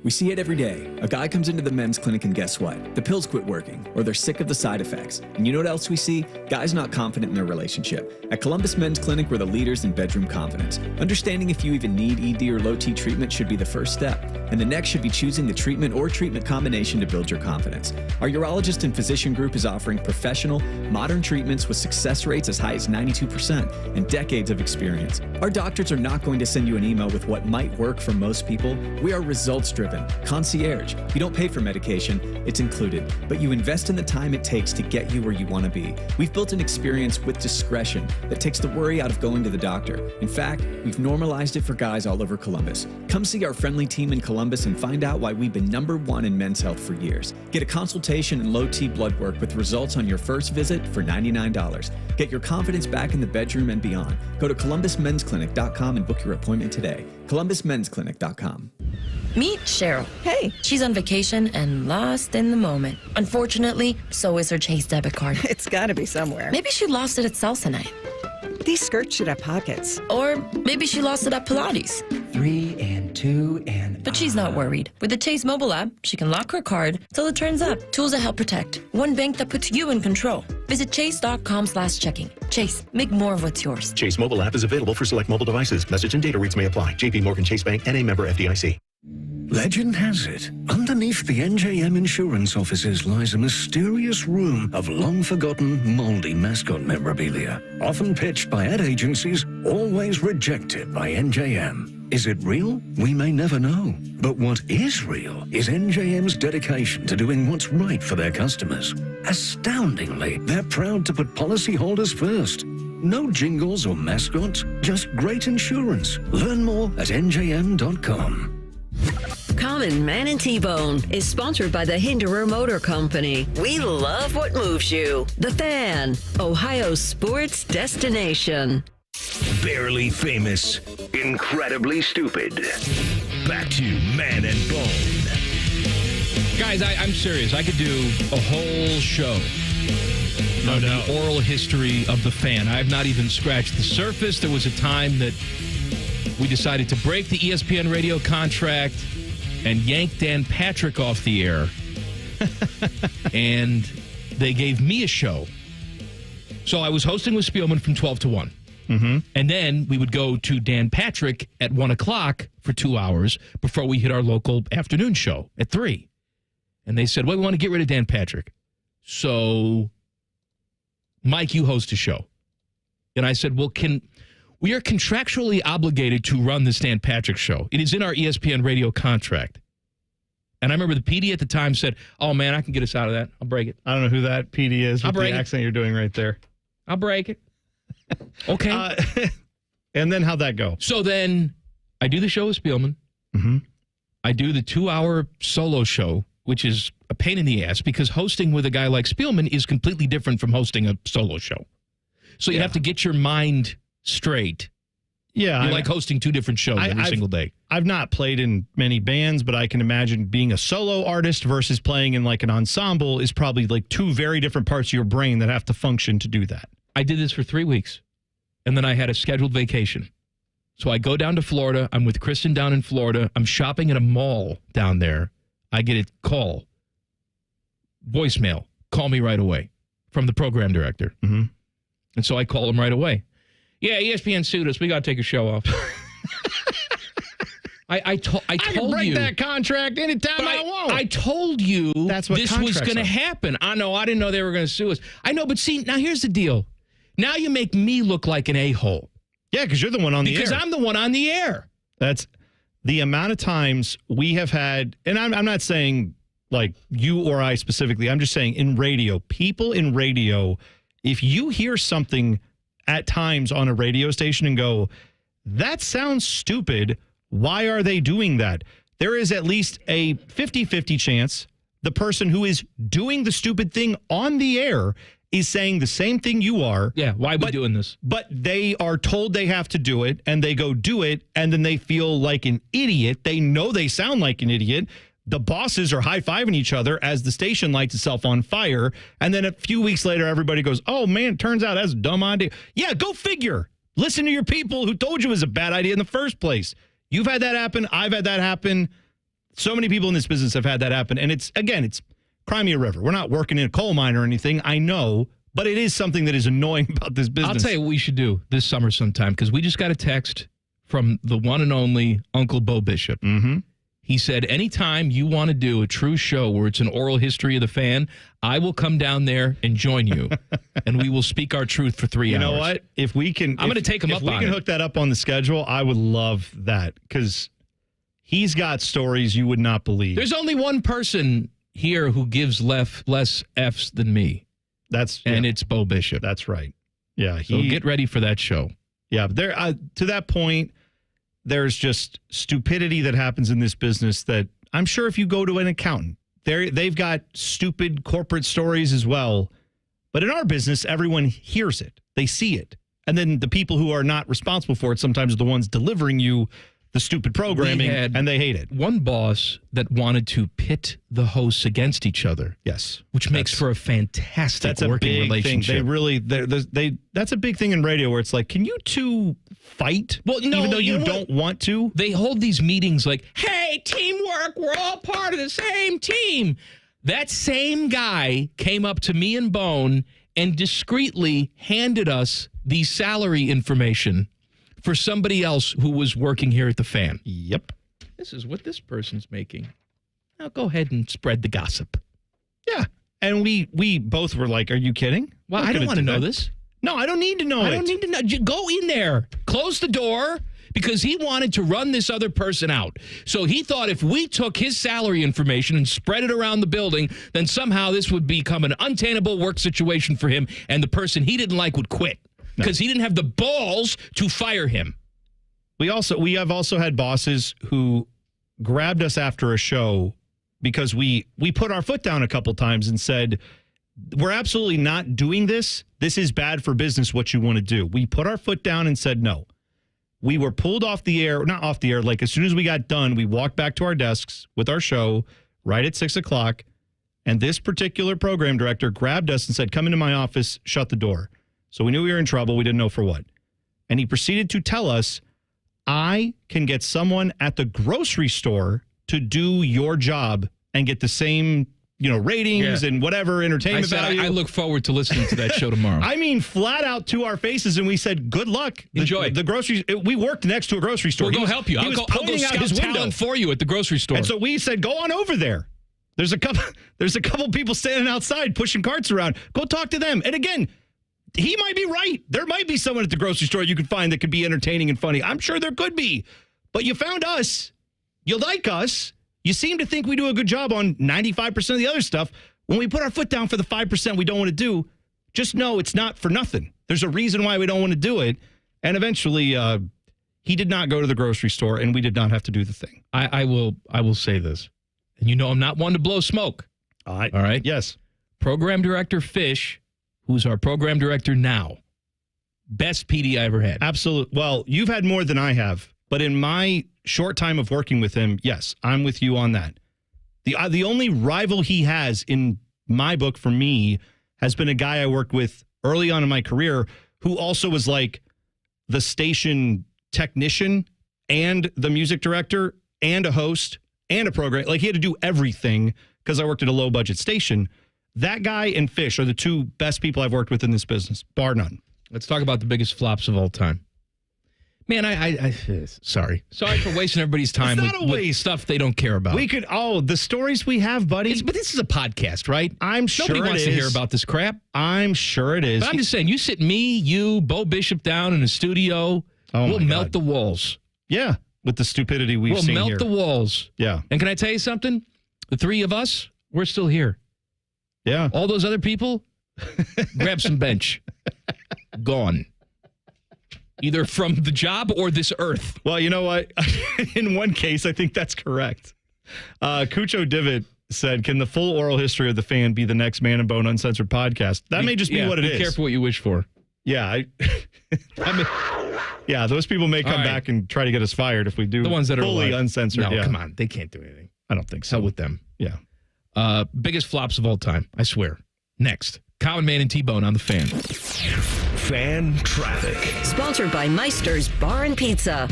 We see it every day. A guy comes into the men's clinic and guess what? The pills quit working, or they're sick of the side effects. And you know what else we see? Guys not confident in their relationship. At Columbus Men's Clinic, we're the leaders in bedroom confidence. Understanding if you even need ED or low T treatment should be the first step. And the next should be choosing the treatment or treatment combination to build your confidence. Our urologist and physician group is offering professional, modern treatments with success rates as high as 92% and decades of experience. Our doctors are not going to send you an email with what might work for most people. We are results-driven. Concierge. You don't pay for medication, it's included, but you invest in the time it takes to get you where you want to be. We've built an experience with discretion that takes the worry out of going to the doctor. In fact, we've normalized it for guys all over Columbus. Come see our friendly team in Columbus and find out why we've been #1 in men's health for years. Get a consultation and low T blood work with results on your first visit for $99. Get your confidence back in the bedroom and beyond. Go to columbusmensclinic.com and book your appointment today. columbusmensclinic.com. Meet Cheryl. Hey. She's on vacation and lost in the moment. Unfortunately, so is her Chase debit card. It's got to be somewhere. Maybe she lost it at salsa night. These skirts should have pockets. Or maybe she lost it at Pilates. 3 and 2 and... But she's not worried. With the Chase mobile app, she can lock her card till it turns up. Tools that help protect. One bank that puts you in control. Visit chase.com/checking. Chase, make more of what's yours. Chase mobile app is available for select mobile devices. Message and data rates may apply. JP Morgan Chase Bank, N.A. member FDIC. Legend has it, underneath the NJM insurance offices lies a mysterious room of long-forgotten, moldy mascot memorabilia. Often pitched by ad agencies, always rejected by NJM. Is it real? We may never know. But what is real is NJM's dedication to doing what's right for their customers. Astoundingly, they're proud to put policyholders first. No jingles or mascots, just great insurance. Learn more at njm.com. Common Man and T-Bone is sponsored by the Hinderer Motor Company. We love what moves you. The Fan, Ohio sports destination. Barely famous, incredibly stupid. Back to Man and Bone. Guys, I'm serious. I could do a whole show on the oral history of the Fan. I have not even scratched the surface. There was a time that we decided to break the ESPN radio contract and yank Dan Patrick off the air and they gave me a show. So I was hosting with Spielman from 12 to 1. Mm-hmm. And then we would go to Dan Patrick at 1 o'clock for 2 hours before we hit our local afternoon show at 3. And they said, well, we want to get rid of Dan Patrick. So, Mike, you host a show. And I said, well, we are contractually obligated to run this Dan Patrick show. It is in our ESPN radio contract. And I remember the PD at the time said, oh, man, I can get us out of that. I'll break it. I don't know who that PD is with the accent you're doing right there. I'll break it. Okay. And then how'd that go? So then I do the show with Spielman. Mm-hmm. I do the 2-hour solo show, which is a pain in the ass because hosting with a guy like Spielman is completely different from hosting a solo show. So you have to get your mind straight. Yeah. You're like hosting 2 different shows every single day. I've not played in many bands, but I can imagine being a solo artist versus playing in like an ensemble is probably like 2 very different parts of your brain that have to function to do that. I did this for 3 weeks, and then I had a scheduled vacation. So I go down to Florida. I'm with Kristen down in Florida. I'm shopping at a mall down there. I get a call, voicemail, call me right away from the program director. Mm-hmm. And so I call him right away. Yeah, ESPN sued us. We got to take a show off. I told can break you that contract anytime I want. I told you that's what this was going to happen. I know. I didn't know they were going to sue us. I know, but see, now here's the deal. Now you make me look like an a-hole. Yeah, because you're the one on the air. Because I'm the one on the air. That's the amount of times we have had, and I'm not saying like you or I specifically. I'm just saying in radio, people in radio, if you hear something at times on a radio station and go, that sounds stupid, why are they doing that? There is at least a 50-50 chance the person who is doing the stupid thing on the air is saying the same thing you are. Yeah, why are we doing this? But they are told they have to do it, and they go do it, and then they feel like an idiot. They know they sound like an idiot. The bosses are high-fiving each other as the station lights itself on fire, and then a few weeks later, everybody goes, oh, man, turns out that's a dumb idea. Yeah, go figure. Listen to your people who told you it was a bad idea in the first place. You've had that happen. I've had that happen. So many people in this business have had that happen, and it's cry me a river. We're not working in a coal mine or anything. I know, but it is something that is annoying about this business. I'll tell you what we should do this summer sometime, because we just got a text from the one and only Uncle Bo Bishop. Mm-hmm. He said, anytime you want to do a true show where it's an oral history of the fan, I will come down there and join you, and we will speak our truth for 3 hours. You know what? If we can... I'm going to take him up on it. If we can hook that up on the schedule, I would love that, because he's got stories you would not believe. There's only one person here who gives less F's than me. And it's Bo Bishop. That's right. Yeah. So get ready for that show. Yeah. There, to that point, there's just stupidity that happens in this business that I'm sure if you go to an accountant, they've got stupid corporate stories as well. But in our business, everyone hears it. They see it. And then the people who are not responsible for it sometimes are the ones delivering you the stupid programming, and they hate it. One boss that wanted to pit the hosts against each other. Yes. Which makes for a fantastic working relationship. Thing. They really, that's a big thing in radio where it's like, can you two fight? Well, no, even though you don't want to? They hold these meetings like, hey, teamwork, we're all part of the same team. That same guy came up to me and Bone and discreetly handed us the salary information for somebody else who was working here at the Fan. Yep. This is what this person's making. Now go ahead and spread the gossip. Yeah. And we both were like, are you kidding? Well, I don't want to know this. No, I don't need to know I don't need to know. Go in there. Close the door, because he wanted to run this other person out. So he thought if we took his salary information and spread it around the building, then somehow this would become an untenable work situation for him, and the person he didn't like would quit. Because he didn't have the balls to fire him. We have also had bosses who grabbed us after a show because we put our foot down a couple times and said, we're absolutely not doing this. This is bad for business, what you want to do. We put our foot down and said no. We were pulled off the air, not off the air, like as soon as we got done, we walked back to our desks with our show right at 6 o'clock. And this particular program director grabbed us and said, come into my office, shut the door. So we knew we were in trouble. We didn't know for what. And he proceeded to tell us, I can get someone at the grocery store to do your job and get the same ratings and whatever entertainment value. I look forward to listening to that show tomorrow. I mean, flat out to our faces, and we said, good luck. Enjoy. The grocery. We worked next to a grocery store. We'll go help you. I'll go scout talent for you at the grocery store. And so we said, go on over there. There's a couple people standing outside pushing carts around. Go talk to them. And again, he might be right. There might be someone at the grocery store you could find that could be entertaining and funny. I'm sure there could be. But you found us. You like us. You seem to think we do a good job on 95% of the other stuff. When we put our foot down for the 5% we don't want to do, just know it's not for nothing. There's a reason why we don't want to do it. And eventually, he did not go to the grocery store, and we did not have to do the thing. I will say this. And I'm not one to blow smoke. All right. All right? Yes. Program Director Fish, who's our program director now, best PD I ever had. Absolutely. Well, you've had more than I have. But in my short time of working with him, yes, I'm with you on that. The only rival he has in my book for me has been a guy I worked with early on in my career who also was like the station technician and the music director and a host and a program. Like he had to do everything because I worked at a low budget station. That guy and Fish are the two best people I've worked with in this business, bar none. Let's talk about the biggest flops of all time. Man, I sorry for wasting everybody's time with stuff they don't care about. We could, the stories we have, buddy. But this is a podcast, right? I'm sure Nobody wants to hear about this crap. I'm sure it is. But I'm just saying, you sit me, you, Bo Bishop down in the studio, we'll melt the walls. Yeah, with the stupidity we've seen here. We'll melt the walls. Yeah. And can I tell you something? The three of us, we're still here. Yeah. All those other people, grab some bench. Gone. Either from the job or this earth. Well, you know what? In one case, I think that's correct. Cucho Divot said, can the full oral history of the fan be the next Man and Bone Uncensored podcast? That may just be what it is. Be careful what you wish for. Yeah. Those people may come back and try to get us fired if we do the ones that fully are uncensored. No, come on. They can't do anything. I don't think so. Hell with them. Yeah. Biggest flops of all time. I swear. Next. Common Man and T-Bone on the Fan. Fan Traffic. Sponsored by Meister's Bar and Pizza.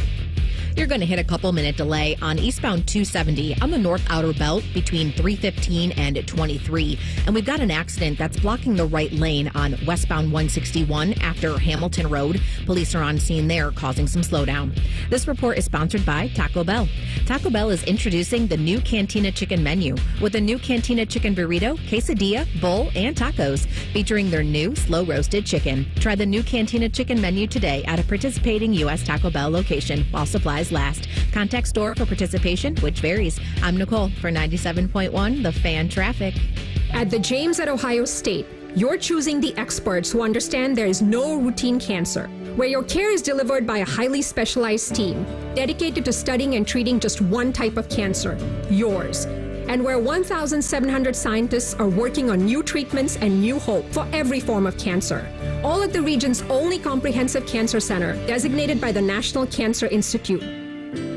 You're going to hit a couple-minute delay on eastbound 270 on the north outer belt between 315 and 23. And we've got an accident that's blocking the right lane on westbound 161 after Hamilton Road. Police are on scene there, causing some slowdown. This report is sponsored by Taco Bell. Taco Bell is introducing the new Cantina Chicken menu with a new Cantina Chicken burrito, quesadilla, bowl, and tacos, featuring their new slow-roasted chicken. Try the new Cantina Chicken menu today at a participating U.S. Taco Bell location while supplies last. Contact store for participation, which varies. I'm Nicole for 97.1 The Fan Traffic. At the James at Ohio State, you're choosing the experts who understand there is no routine cancer, where your care is delivered by a highly specialized team dedicated to studying and treating just one type of cancer, yours. And where 1,700 scientists are working on new treatments and new hope for every form of cancer. All at the region's only comprehensive cancer center, designated by the National Cancer Institute.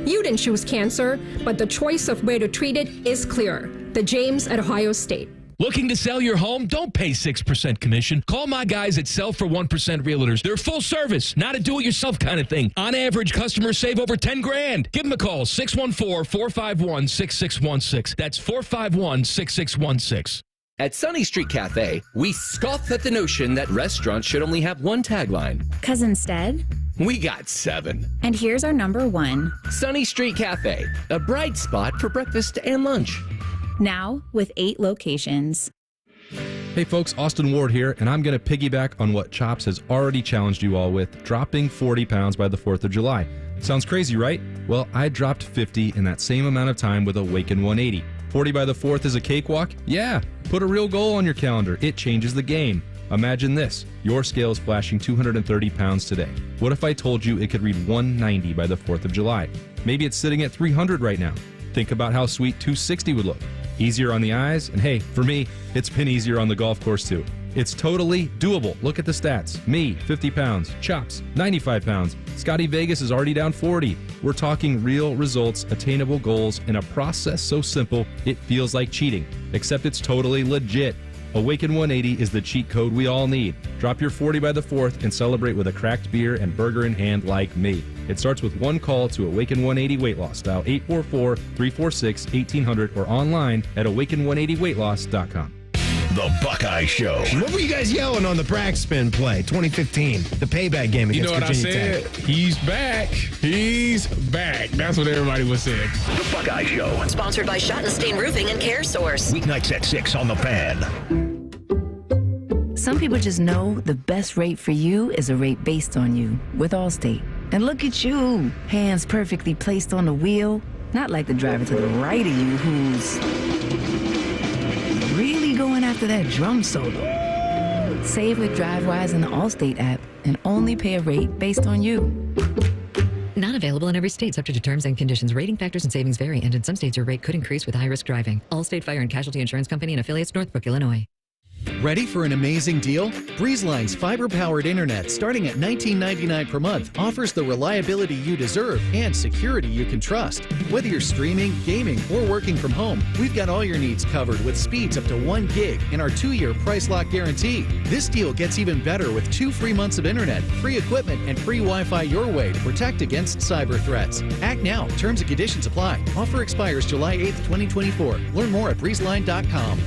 You didn't choose cancer, but the choice of where to treat it is clear. The James at Ohio State. Looking to sell your home? Don't pay 6% commission. Call my guys at Sell for 1% Realtors. They're full service, not a do-it-yourself kind of thing. On average, customers save over $10,000. Give them a call, 614-451-6616. That's 451-6616. At Sunny Street Cafe, we scoff at the notion that restaurants should only have one tagline. 'Cause instead, we got 7. And here's our number 1. Sunny Street Cafe, a bright spot for breakfast and lunch. Now with 8 locations. Hey folks, Austin Ward here, and I'm going to piggyback on what Chops has already challenged you all with, dropping 40 pounds by the 4th of July. Sounds crazy, right? Well, I dropped 50 in that same amount of time with Awaken 180. 40 by the 4th is a cakewalk? Yeah. Put a real goal on your calendar. It changes the game. Imagine this. Your scale is flashing 230 pounds today. What if I told you it could read 190 by the 4th of July? Maybe it's sitting at 300 right now. Think about how sweet 260 would look. Easier on the eyes, and hey, for me, it's been easier on the golf course too. It's totally doable. Look at the stats. Me, 50 pounds. Chops, 95 pounds. Scotty Vegas is already down 40. We're talking real results, attainable goals, and a process so simple it feels like cheating. Except it's totally legit. Awaken 180 is the cheat code we all need. Drop your 40 by the 4th and celebrate with a cracked beer and burger in hand like me. It starts with one call to Awaken 180 Weight Loss. Dial 844-346-1800 or online at awaken180weightloss.com. The Buckeye Show. What were you guys yelling on the Brack Spin play, 2015? The payback game against Virginia Tech. He's back. He's back. That's what everybody was saying. The Buckeye Show. Sponsored by Schottenstein Roofing and Care Source. Weeknights at 6 on The Fan. Some people just know the best rate for you is a rate based on you with Allstate. And look at you, hands perfectly placed on the wheel, not like the driver to the right of you who's really going after that drum solo. Save with DriveWise in the Allstate app and only pay a rate based on you. Not available in every state, subject to terms and conditions. Rating factors and savings vary, and in some states your rate could increase with high-risk driving. Allstate Fire and Casualty Insurance Company and affiliates, Northbrook, Illinois. Ready for an amazing deal? BreezeLine's fiber-powered internet, starting at $19.99 per month, offers the reliability you deserve and security you can trust. Whether you're streaming, gaming, or working from home, we've got all your needs covered with speeds up to 1 gig and our 2-year price lock guarantee. This deal gets even better with 2 free months of internet, free equipment, and free Wi-Fi your way to protect against cyber threats. Act now. Terms and conditions apply. Offer expires July 8th, 2024. Learn more at breezeline.com.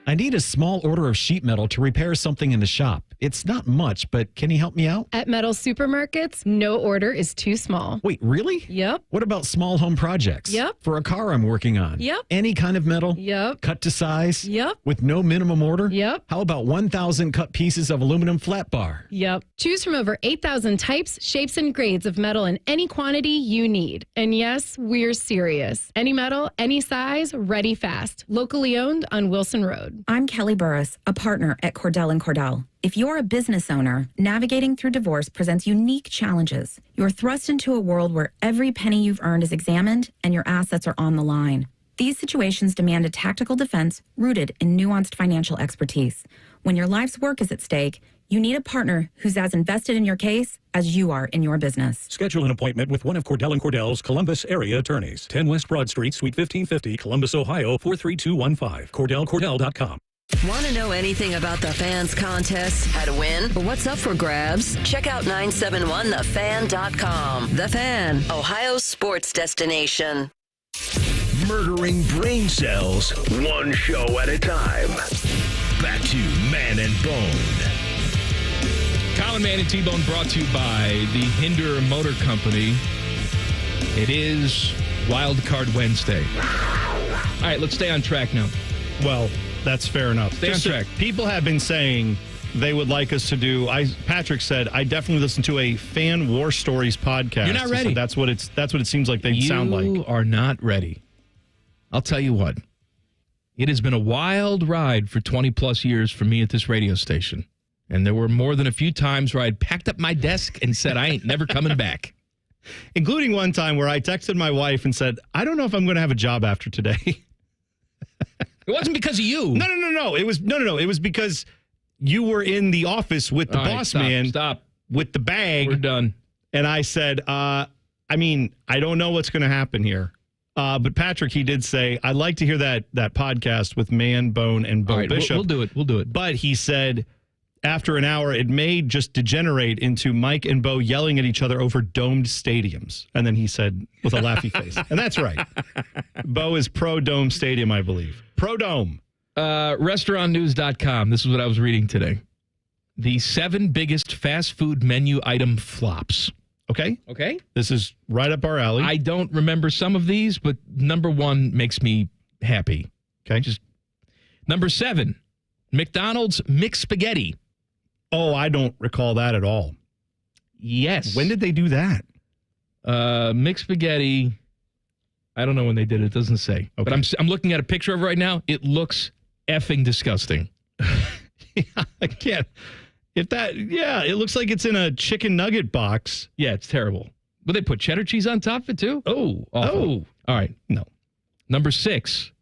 I need a small order of sheet metal to repair something in the shop. It's not much, but can you help me out? At Metal Supermarkets, no order is too small. Wait, really? Yep. What about small home projects? Yep. For a car I'm working on? Yep. Any kind of metal? Yep. Cut to size? Yep. With no minimum order? Yep. How about 1,000 cut pieces of aluminum flat bar? Yep. Choose from over 8,000 types, shapes, and grades of metal in any quantity you need. And yes, we're serious. Any metal, any size, ready fast. Locally owned on Wilson Road. I'm Kelly Burris, a partner at Cordell & Cordell. If you're a business owner, navigating through divorce presents unique challenges. You're thrust into a world where every penny you've earned is examined and your assets are on the line. These situations demand a tactical defense rooted in nuanced financial expertise. When your life's work is at stake, you need a partner who's as invested in your case as you are in your business. Schedule an appointment with one of Cordell & Cordell's Columbus area attorneys. 10 West Broad Street, Suite 1550, Columbus, Ohio, 43215. CordellCordell.com. Want to know anything about the Fans contest, how to win, or what's up for grabs? Check out 971thefan.com. The Fan, Ohio's sports destination. Murdering brain cells, one show at a time. Back to Man and Bone. Colin, Man, and T-Bone brought to you by the Hinder Motor Company. It is Wildcard Wednesday. All right, let's stay on track now. Well, that's fair enough. Stay on track. People have been saying they would like us to do. Patrick said, I definitely listen to a Fan War Stories podcast. You're not ready. So that's what it seems like they sound like. You are not ready. I'll tell you what. It has been a wild ride for 20 plus years for me at this radio station. And there were more than a few times where I'd packed up my desk and said, I ain't never coming back. Including one time where I texted my wife and said, I don't know if I'm going to have a job after today. It wasn't because of you. No. It was because you were in the office with the boss man. Stop. With the bag. We're done. And I said, I don't know what's going to happen here. But Patrick, he did say, I'd like to hear that podcast with Man, Bone, and Bo Bishop. We'll do it. But he said, after an hour, it may just degenerate into Mike and Bo yelling at each other over domed stadiums. And then he said, with a laughy face. And that's right. Bo is pro-dome stadium, I believe. Pro-dome. Restaurantnews.com. This is what I was reading today. The 7 biggest fast food menu item flops. Okay. This is right up our alley. I don't remember some of these, but number 1 makes me happy. Okay. Just number 7, McDonald's mixed spaghetti. Oh, I don't recall that at all. Yes. When did they do that? Mixed spaghetti. I don't know when they did it. It doesn't say. Okay. But I'm looking at a picture of it right now. It looks effing disgusting. I can't. It looks like it's in a chicken nugget box. Yeah, it's terrible. But they put cheddar cheese on top of it too? Oh, awful. All right. No. Number 6,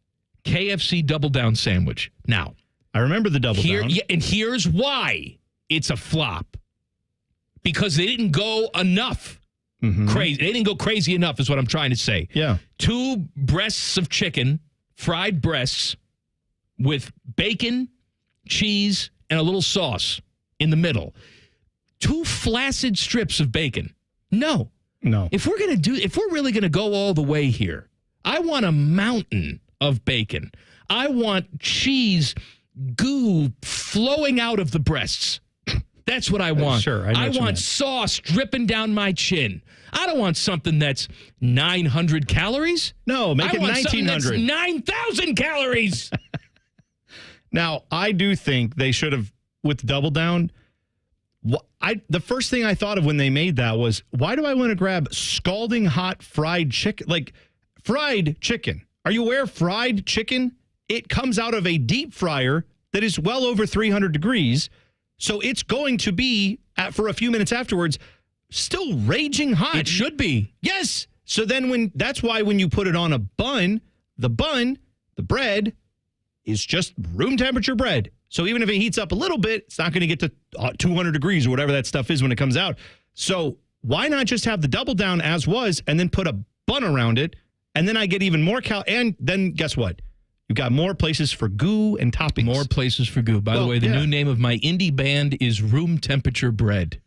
KFC Double Down sandwich. Now, I remember the Double Down. Yeah, and here's why it's a flop. Because they didn't go enough. Crazy. They didn't go crazy enough is what I'm trying to say. Yeah. 2 breasts of chicken, fried breasts with bacon, cheese, and a little sauce in the middle. 2 flaccid strips of bacon. No. No. If we're really gonna go all the way here, I want a mountain of bacon. I want cheese goo flowing out of the breasts. That's what I want. Sure, I want sauce dripping down my chin. I don't want something that's 900 calories. No, make it 1,900. 9,000 calories. Now, I do think they should have, with Double Down, the first thing I thought of when they made that was, why do I want to grab scalding hot fried chicken? Like, fried chicken. Are you aware fried chicken? It comes out of a deep fryer that is well over 300 degrees. So it's going to be, for a few minutes afterwards, still raging hot. It should be. Yes. So then that's why when you put it on a bun, the bread is just room temperature bread. So even if it heats up a little bit, it's not going to get to 200 degrees or whatever that stuff is when it comes out. So why not just have the Double Down as was and then put a bun around it? And then I get even more and then guess what? You've got more places for goo and toppings. More places for goo. By the way, the new name of my indie band is Room Temperature Bread.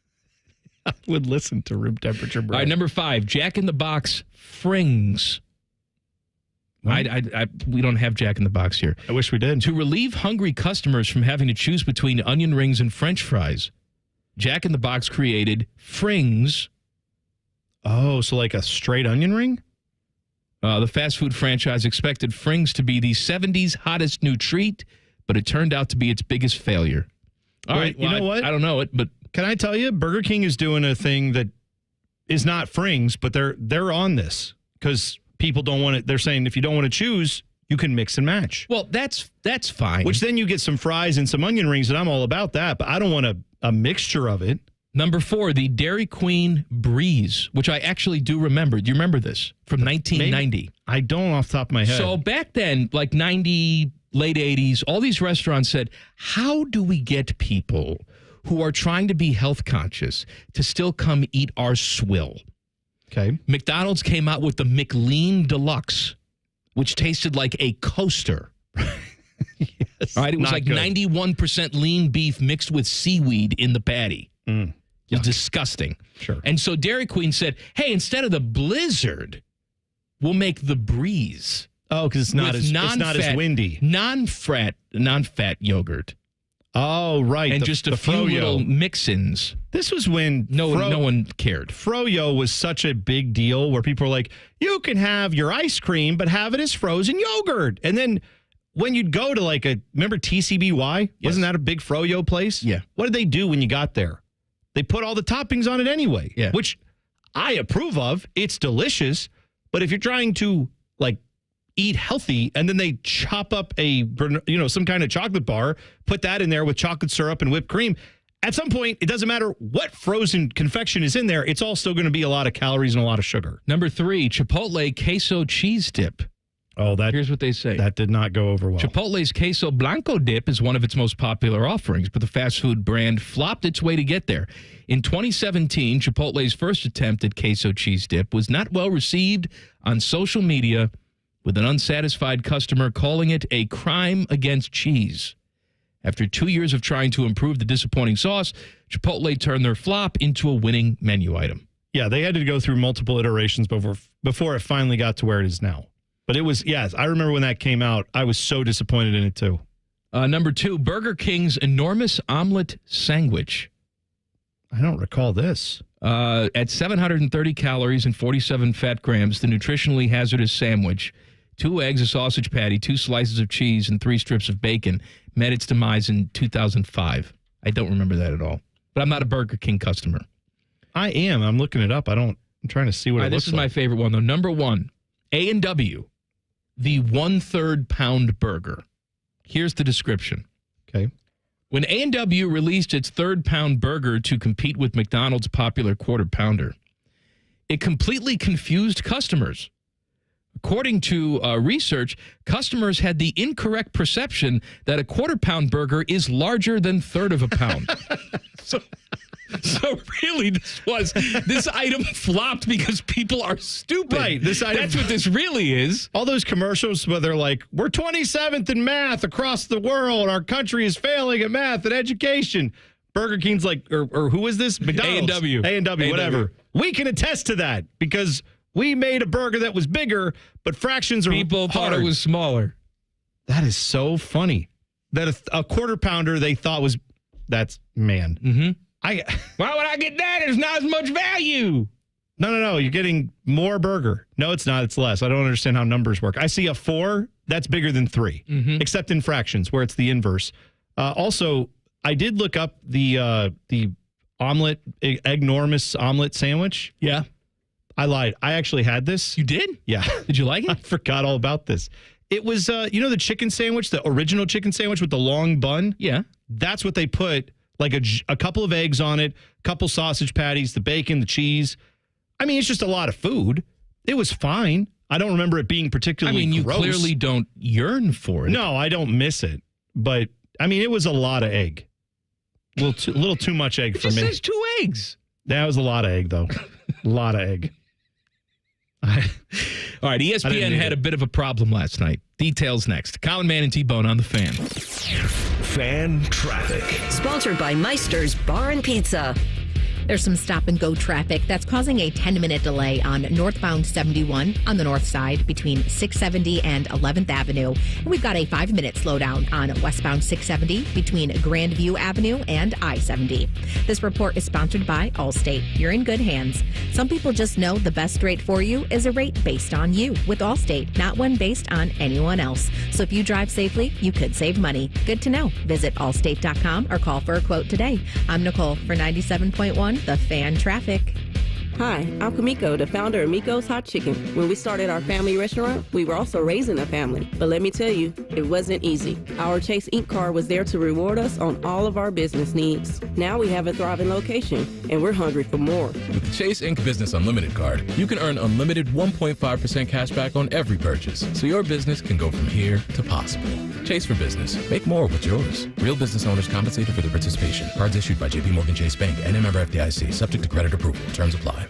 I would listen to Room Temperature Bread. All right, number 5, Jack in the Box Frings. We don't have Jack in the Box here. I wish we did. To relieve hungry customers from having to choose between onion rings and French fries, Jack in the Box created Frings. Oh, so like a straight onion ring? The fast food franchise expected Frings to be the 70s hottest new treat, but it turned out to be its biggest failure. All right, you know what? I don't know it, but can I tell you, Burger King is doing a thing that is not Frings, but they're on this because people don't want it. They're saying if you don't want to choose, you can mix and match. Well, that's fine. Which then you get some fries and some onion rings, and I'm all about that. But I don't want a mixture of it. Number 4, the Dairy Queen Breeze, which I actually do remember. Do you remember this? From 1990. Maybe. I don't off the top of my head. So back then, like 90, late 80s, all these restaurants said, how do we get people who are trying to be health conscious to still come eat our swill? Okay. McDonald's came out with the McLean Deluxe, which tasted like a coaster. Yes. All right, it was like good. 91% lean beef mixed with seaweed in the patty. It was disgusting. Sure. And so Dairy Queen said, hey, instead of the Blizzard, we'll make the Breeze. Oh, because it's not as windy. Non-fat yogurt. Oh, right. And just a few little mix-ins. This was when no one cared. Froyo was such a big deal where people were like, you can have your ice cream, but have it as frozen yogurt. And then when you'd go to remember TCBY? Yes. Wasn't that a big Froyo place? Yeah. What did they do when you got there? They put all the toppings on it anyway, which I approve of. It's delicious. But if you're trying to eat healthy and then they chop up some kind of chocolate bar, put that in there with chocolate syrup and whipped cream, at some point, it doesn't matter what frozen confection is in there. It's all still going to be a lot of calories and a lot of sugar. Number 3, Chipotle Queso Cheese Dip. Oh, here's what they say. That did not go over well. Chipotle's Queso Blanco dip is one of its most popular offerings, but the fast food brand flopped its way to get there. In 2017, Chipotle's first attempt at queso cheese dip was not well received on social media, with an unsatisfied customer calling it a crime against cheese. After 2 years of trying to improve the disappointing sauce, Chipotle turned their flop into a winning menu item. Yeah, they had to go through multiple iterations before it finally got to where it is now. But it was, yes, I remember when that came out. I was so disappointed in it, too. Number 2, Burger King's enormous omelet sandwich. I don't recall this. At 730 calories and 47 fat grams, the nutritionally hazardous sandwich, 2 eggs, a sausage patty, 2 slices of cheese, and 3 strips of bacon, met its demise in 2005. I don't remember that at all. But I'm not a Burger King customer. I am. I'm looking it up. I'm trying to see what it looks like. This is my favorite one, though. Number 1, A&W. The 1/3 pound burger. Here's the description. Okay. When A&W released its 3rd pound burger to compete with McDonald's popular 1/4 pounder, it completely confused customers. According to research, customers had the incorrect perception that a 1/4 pound burger is larger than 1/3 of a pound. So really, this item flopped because people are stupid. Right. That's what this really is. All those commercials where they're like, we're 27th in math across the world. Our country is failing at math and education. Burger King's like, or who is this? McDonald's. A&W. A&W, whatever. We can attest to that because we made a burger that was bigger, but fractions are People thought it was smaller. That is so funny. That a quarter pounder they thought was, man. Mm-hmm. Why would I get that? There's not as much value. No. You're getting more burger. No, it's not. It's less. I don't understand how numbers work. I see a 4. That's bigger than 3, except in fractions where it's the inverse. Also, I did look up the omelet, eggnormous omelet sandwich. Yeah. I lied. I actually had this. You did? Yeah. Did you like it? I forgot all about this. It was, the chicken sandwich, the original chicken sandwich with the long bun? Yeah. That's what they put, like a couple of eggs on it, a couple sausage patties, the bacon, the cheese. I mean, it's just a lot of food. It was fine. I don't remember it being particularly you gross. clearly don't yearn for it. No, I don't miss it. But, it was a lot of egg. A little too much egg for me. It says 2 eggs. That was a lot of egg, though. A lot of egg. All right, ESPN had a bit of a problem last night. Details next. Colin Man and T-Bone on the Fan. Fan traffic. Sponsored by Meister's Bar and Pizza. There's some stop-and-go traffic that's causing a 10-minute delay on northbound 71 on the north side between 670 and 11th Avenue. And we've got a 5-minute slowdown on westbound 670 between Grandview Avenue and I-70. This report is sponsored by Allstate. You're in good hands. Some people just know the best rate for you is a rate based on you with Allstate, not one based on anyone else. So if you drive safely, you could save money. Good to know. Visit allstate.com or call for a quote today. I'm Nicole for 97.1. The Fan Traffic. Hi, I'm Kamiko, the founder of Miko's Hot Chicken. When we started our family restaurant, we were also raising a family. But let me tell you, it wasn't easy. Our Chase Inc. card was there to reward us on all of our business needs. Now we have a thriving location, and we're hungry for more. With the Chase Inc. Business Unlimited card, you can earn unlimited 1.5% cash back on every purchase, so your business can go from here to possible. Chase for Business. Make more with yours. Real business owners compensated for their participation. Cards issued by J.P. Morgan Chase Bank and a member FDIC. Subject to credit approval. Terms apply.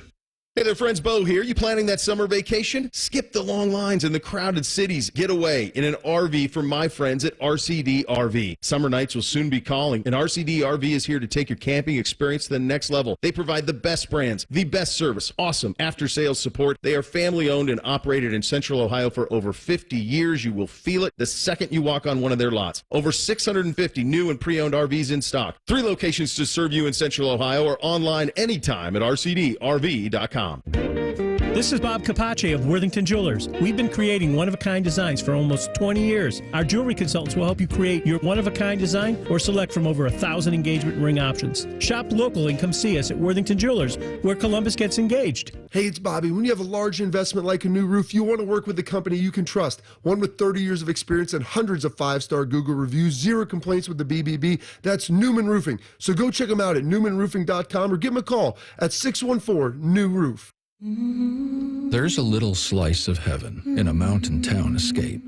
Hey there, friends. Bo here. You planning that summer vacation? Skip the long lines in the crowded cities. Get away in an RV from my friends at RCD RV. Summer nights will soon be calling, and RCD RV is here to take your camping experience to the next level. They provide the best brands, the best service, awesome after-sales support. They are family-owned and operated in Central Ohio for over 50 years. You will feel it the second you walk on one of their lots. Over 650 new and pre-owned RVs in stock. 3 locations to serve you in Central Ohio or online anytime at rcdrv.com. This is Bob Capace of Worthington Jewelers. We've been creating one-of-a-kind designs for almost 20 years. Our jewelry consultants will help you create your one-of-a-kind design or select from over 1,000 engagement ring options. Shop local and come see us at Worthington Jewelers, where Columbus gets engaged. Hey, it's Bobby. When you have a large investment like a new roof, you want to work with a company you can trust. One with 30 years of experience and hundreds of 5-star Google reviews, 0 complaints with the BBB. That's Newman Roofing. So go check them out at newmanroofing.com or give them a call at 614-NEW-ROOF. There's a little slice of heaven in a mountain town escape.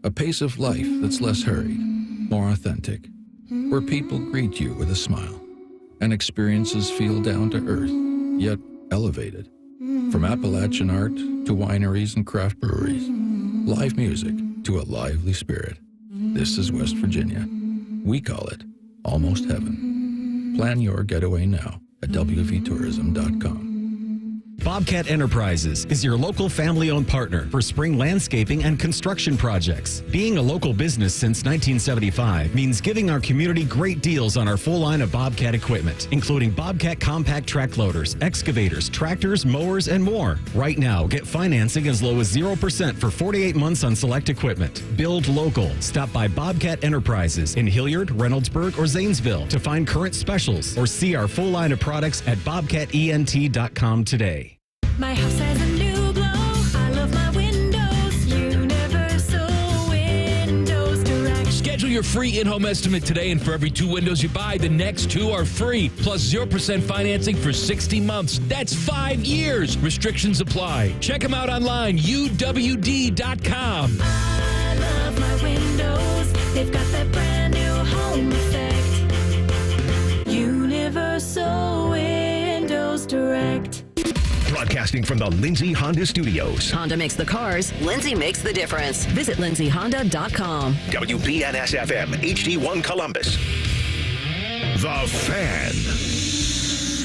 A pace of life that's less hurried, more authentic, where people greet you with a smile and experiences feel down to earth, yet elevated. From Appalachian art to wineries and craft breweries, live music to a lively spirit. This is West Virginia. We call it Almost Heaven. Plan your getaway now at wvtourism.com. Bobcat Enterprises is your local family-owned partner for spring landscaping and construction projects. Being a local business since 1975 means giving our community great deals on our full line of Bobcat equipment, including Bobcat compact track loaders, excavators, tractors, mowers, and more. Right now, get financing as low as 0% for 48 months on select equipment. Build local. Stop by Bobcat Enterprises in Hilliard, Reynoldsburg, or Zanesville to find current specials or see our full line of products at bobcatent.com today. My house has a new glow. I love my windows. Universal Windows Direct. Schedule your free in-home estimate today, and for every 2 windows you buy, the next 2 are free, plus 0% financing for 60 months. That's 5 years. Restrictions apply. Check them out online, uwd.com. I love my windows. They've got that brand new home effect. Universal Windows Direct. Broadcasting from the Lindsay Honda Studios. Honda makes the cars. Lindsay makes the difference. Visit lindsayhonda.com. WBNS-FM, HD1 Columbus. The Fan.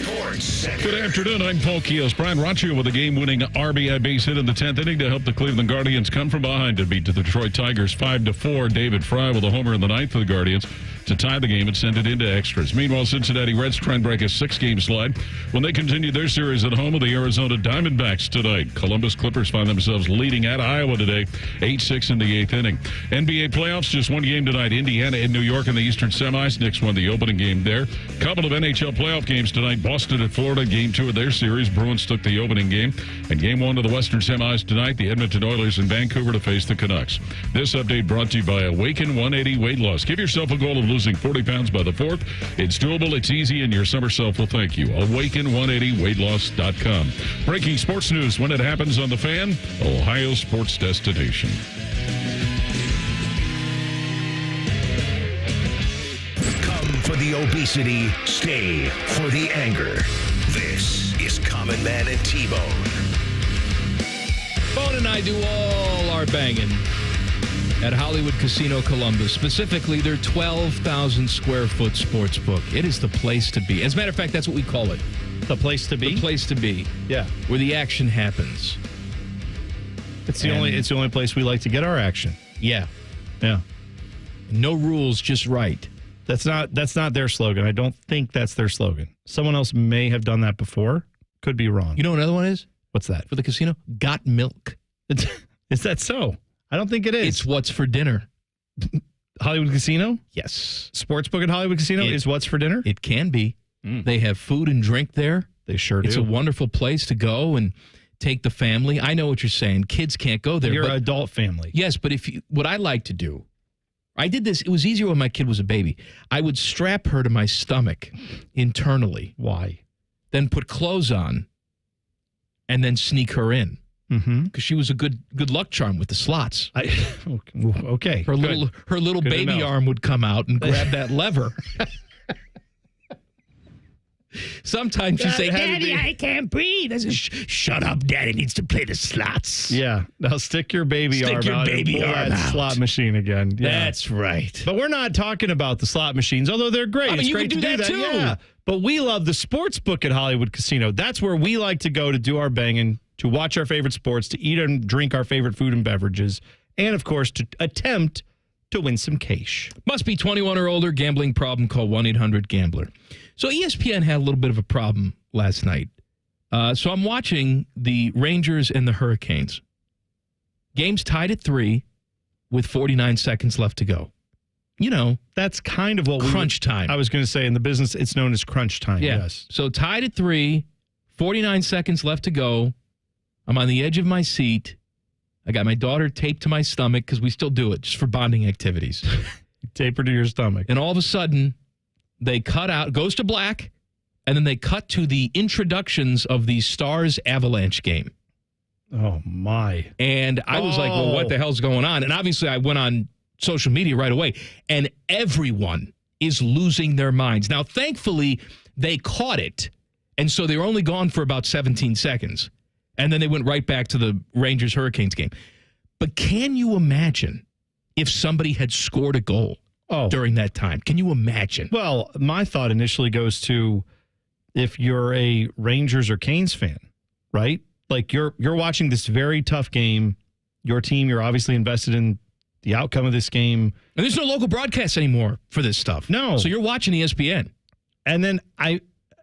Sports Center. Good afternoon. I'm Paul Kios. Brian Roccio with a game-winning RBI base hit in the 10th inning to help the Cleveland Guardians come from behind to beat the Detroit Tigers 5-4. David Fry with a homer in the 9th for the Guardians to tie the game and send it into extras. Meanwhile, Cincinnati Reds try and break a 6-game slide when they continue their series at home with the Arizona Diamondbacks tonight. Columbus Clippers find themselves leading at Iowa today, 8-6 in the 8th inning. NBA playoffs, just one game tonight. Indiana and New York in the Eastern semis. Knicks won the opening game there. Couple of NHL playoff games tonight. Boston at Florida, game 2 of their series. Bruins took the opening game. And game 1 of the Western semis tonight, the Edmonton Oilers in Vancouver to face the Canucks. This update brought to you by Awaken 180 Weight Loss. Give yourself a goal of losing 40 pounds by the 4th. It's doable, it's easy, and your summer self will thank you. Awaken180weightloss.com. Breaking sports news when it happens on The Fan, Ohio sports destination. Come for the obesity, stay for the anger. This is Common Man and T-Bone. Bone and I do all our banging at Hollywood Casino Columbus, specifically their 12,000 square foot sports book. It is the place to be. As a matter of fact, that's what we call it. The place to be? The place to be. Yeah. Where the action happens. It's the only place we like to get our action. Yeah. Yeah. No rules, just right. That's not their slogan. I don't think that's their slogan. Someone else may have done that before. Could be wrong. You know what another one is? What's that? For the casino? Got milk. Is that so? I don't think it is. It's what's for dinner. Hollywood Casino? Yes. Sportsbook at Hollywood Casino is what's for dinner? It can be. They have food and drink there. They sure do. It's a wonderful place to go and take the family. I know what you're saying. Kids can't go there. You're an adult family. Yes, but what I like to do, I did this. It was easier when my kid was a baby. I would strap her to my stomach internally. Why? Then put clothes on and then sneak her in. Because she was a good luck charm with the slots. Okay. Her little Good baby arm would come out and grab that lever. Sometimes she'd say, "Daddy, I can't breathe." I said, "Shut up, Daddy needs to play the slots." Yeah. Now stick your baby arm out and pull that slot machine again. Yeah. That's right. But we're not talking about the slot machines, although they're great. I mean, it's you great can to do that too. Yeah. But we love the sports book at Hollywood Casino. That's where we like to go to do our banging, to watch our favorite sports, to eat and drink our favorite food and beverages, and of course to attempt to win some cash. Must be 21 or older. Gambling problem, call 1-800-GAMBLER. So ESPN had a little bit of a problem last night. So I'm watching the Rangers and the Hurricanes. Game's tied at 3 with 49 seconds left to go. You know, that's kind of what crunch time. I was going to say in the business, it's known as crunch time. Yeah. Yes. So tied at 3, 49 seconds left to go. I'm on the edge of my seat. I got my daughter taped to my stomach because we still do it just for bonding activities. Tape her to your stomach. And all of a sudden, they cut out, goes to black, and then they cut to the introductions of the Stars Avalanche game. Oh, my. And I was like, well, what the hell's going on? And obviously, I went on social media right away, and everyone is losing their minds. Now, thankfully, they caught it, and so they were only gone for about 17 seconds. And then they went right back to the Rangers-Hurricanes game. But can you imagine if somebody had scored a goal during that time? Can you imagine? Well, my thought initially goes to if you're a Rangers or Canes fan, right? Like you're watching this very tough game. Your team, you're obviously invested in the outcome of this game. And there's no local broadcasts anymore for this stuff. No. So you're watching ESPN. And then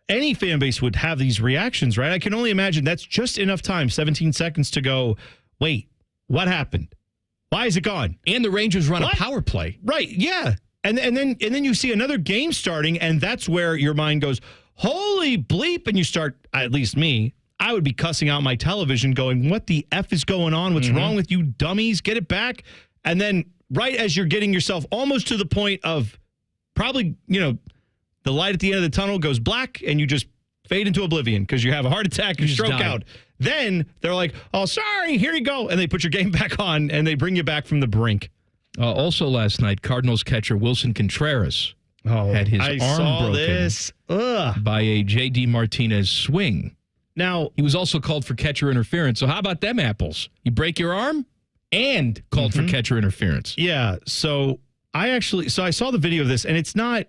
any fan base would have these reactions, right? I can only imagine that's just enough time, 17 seconds to go, wait, what happened? Why is it gone? And the Rangers run a power play. Right, yeah. And then you see another game starting, and that's where your mind goes, holy bleep, and you start, at least me, I would be cussing out my television going, what the F is going on? What's wrong with you dummies? Get it back. And then right as you're getting yourself almost to the point of probably, the light at the end of the tunnel goes black and you just fade into oblivion because you have a heart attack, you stroke out. Then they're like, oh, sorry, here you go. And they put your game back on and they bring you back from the brink. Also last night, Cardinals catcher Wilson Contreras had his arm broken by a J.D. Martinez swing. Now, he was also called for catcher interference. So how about them apples? You break your arm and called for catcher interference. Yeah. So I saw the video of this, and it's not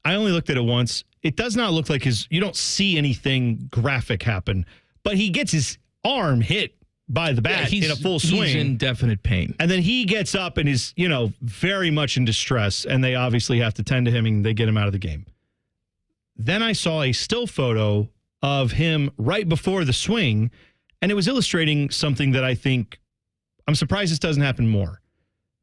I only looked at it once. It does not look like you don't see anything graphic happen, but he gets his arm hit by the bat in a full swing. He's in definite pain. And then he gets up and is, very much in distress, and they obviously have to tend to him and they get him out of the game. Then I saw a still photo of him right before the swing, and it was illustrating something that I think, I'm surprised this doesn't happen more.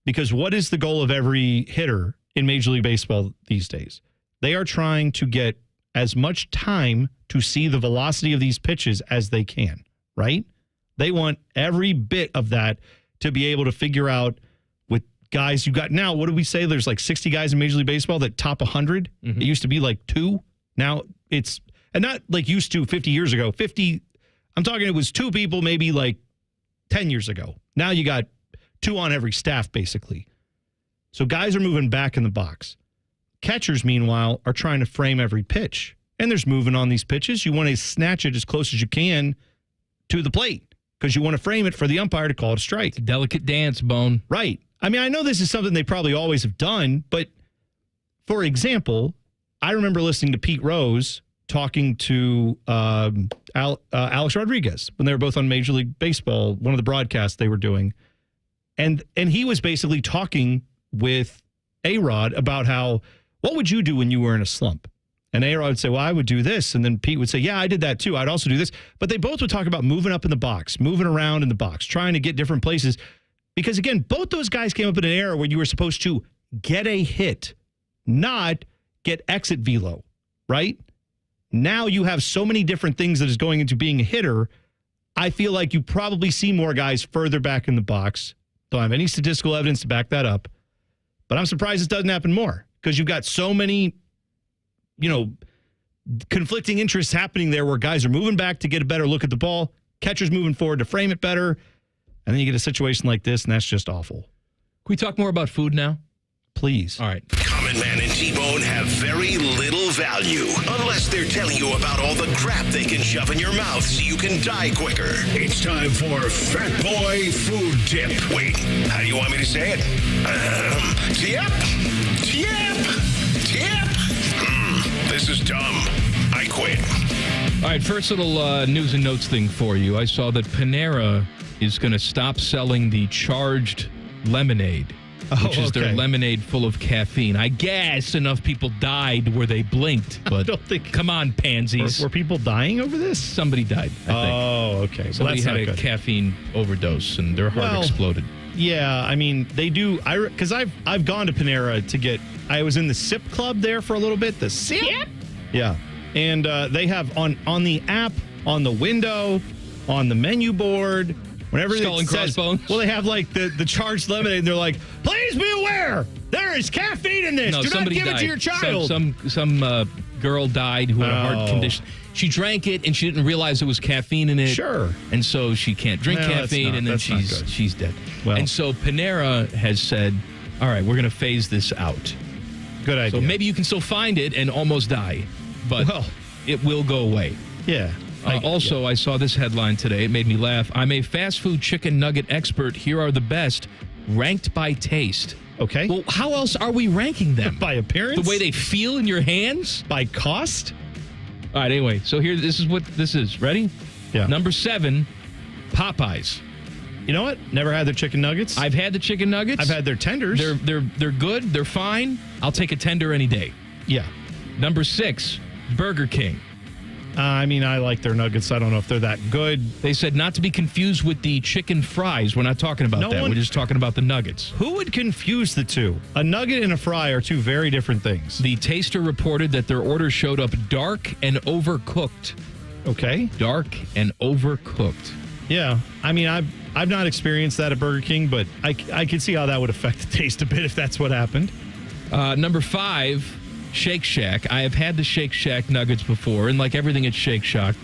Because what is the goal of every hitter in Major League Baseball these days? They are trying to get as much time to see the velocity of these pitches as they can, right? They want every bit of that to be able to figure out with guys you got now. What do we say? There's like 60 guys in Major League Baseball that top 100. Mm-hmm. It used to be like 2. Now it's, and not like used to 50 years ago. 50, I'm talking it was 2 people maybe like 10 years ago. Now you got 2 on every staff basically. So guys are moving back in the box. Catchers, meanwhile, are trying to frame every pitch. And there's moving on these pitches. You want to snatch it as close as you can to the plate because you want to frame it for the umpire to call it a strike. It's a delicate dance, Bone. Right. I mean, I know this is something they probably always have done, but for example, I remember listening to Pete Rose talking to Alex Rodriguez when they were both on Major League Baseball, one of the broadcasts they were doing. And he was basically talking with A-Rod about how, what would you do when you were in a slump? And A-Rod would say, well, I would do this. And then Pete would say, yeah, I did that too. I'd also do this. But they both would talk about moving up in the box, moving around in the box, trying to get different places. Because again, both those guys came up in an era where you were supposed to get a hit, not get exit velo, right? Now you have so many different things that is going into being a hitter. I feel like you probably see more guys further back in the box. Don't have any statistical evidence to back that up. But I'm surprised this doesn't happen more because you've got so many, conflicting interests happening there where guys are moving back to get a better look at the ball, catchers moving forward to frame it better, and then you get a situation like this, and that's just awful. Can we talk more about food now? Please. All right. Common Man and T-Bone have very little value unless they're telling you about all the crap they can shove in your mouth so you can die quicker. It's time for Fat Boy Food Tip. Wait, how do you want me to say it? Tip? This is dumb. I quit. All right, first little news and notes thing for you. I saw that Panera is going to stop selling the charged lemonade, which is their lemonade full of caffeine. I guess enough people died where they blinked, but come on, pansies. Were people dying over this? Somebody died, I think. Oh, okay. Somebody had a caffeine overdose, and their heart exploded. Yeah, I mean, they do. Because I've gone to Panera to get. I was in the SIP club there for a little bit. The SIP? Yeah. And they have on the app, on the window, on the menu board, whenever Skull and Crossbones. Well, they have like the charged lemonade, and they're like, please be aware, there is caffeine in this. No, Do not give it to your child. Some girl died who had a heart condition. She drank it, and she didn't realize there was caffeine in it. Sure. And so she can't drink caffeine, and then she's dead. Well. And so Panera has said, all right, we're going to phase this out. Good idea. So maybe you can still find it and almost die, but it will go away. Yeah. Also, I saw this headline today. It made me laugh. I'm a fast food chicken nugget expert. Here are the best, ranked by taste. Okay. Well, how else are we ranking them? By appearance? The way they feel in your hands? By cost? All right, anyway. So here, this is what this is. Ready? Yeah. Number 7, Popeyes. You know what? Never had their chicken nuggets. I've had the chicken nuggets. I've had their tenders. They're good. They're fine. I'll take a tender any day. Yeah. Number 6, Burger King. I mean, I like their nuggets. I don't know if they're that good. They said not to be confused with the chicken fries. We're not talking about that. We're just talking about the nuggets. Who would confuse the two? A nugget and a fry are two very different things. The taster reported that their order showed up dark and overcooked. Okay. Dark and overcooked. Yeah. I mean, I've not experienced that at Burger King, but I can see how that would affect the taste a bit if that's what happened. Number 5, Shake Shack. I have had the Shake Shack nuggets before, and like everything at Shake Shack,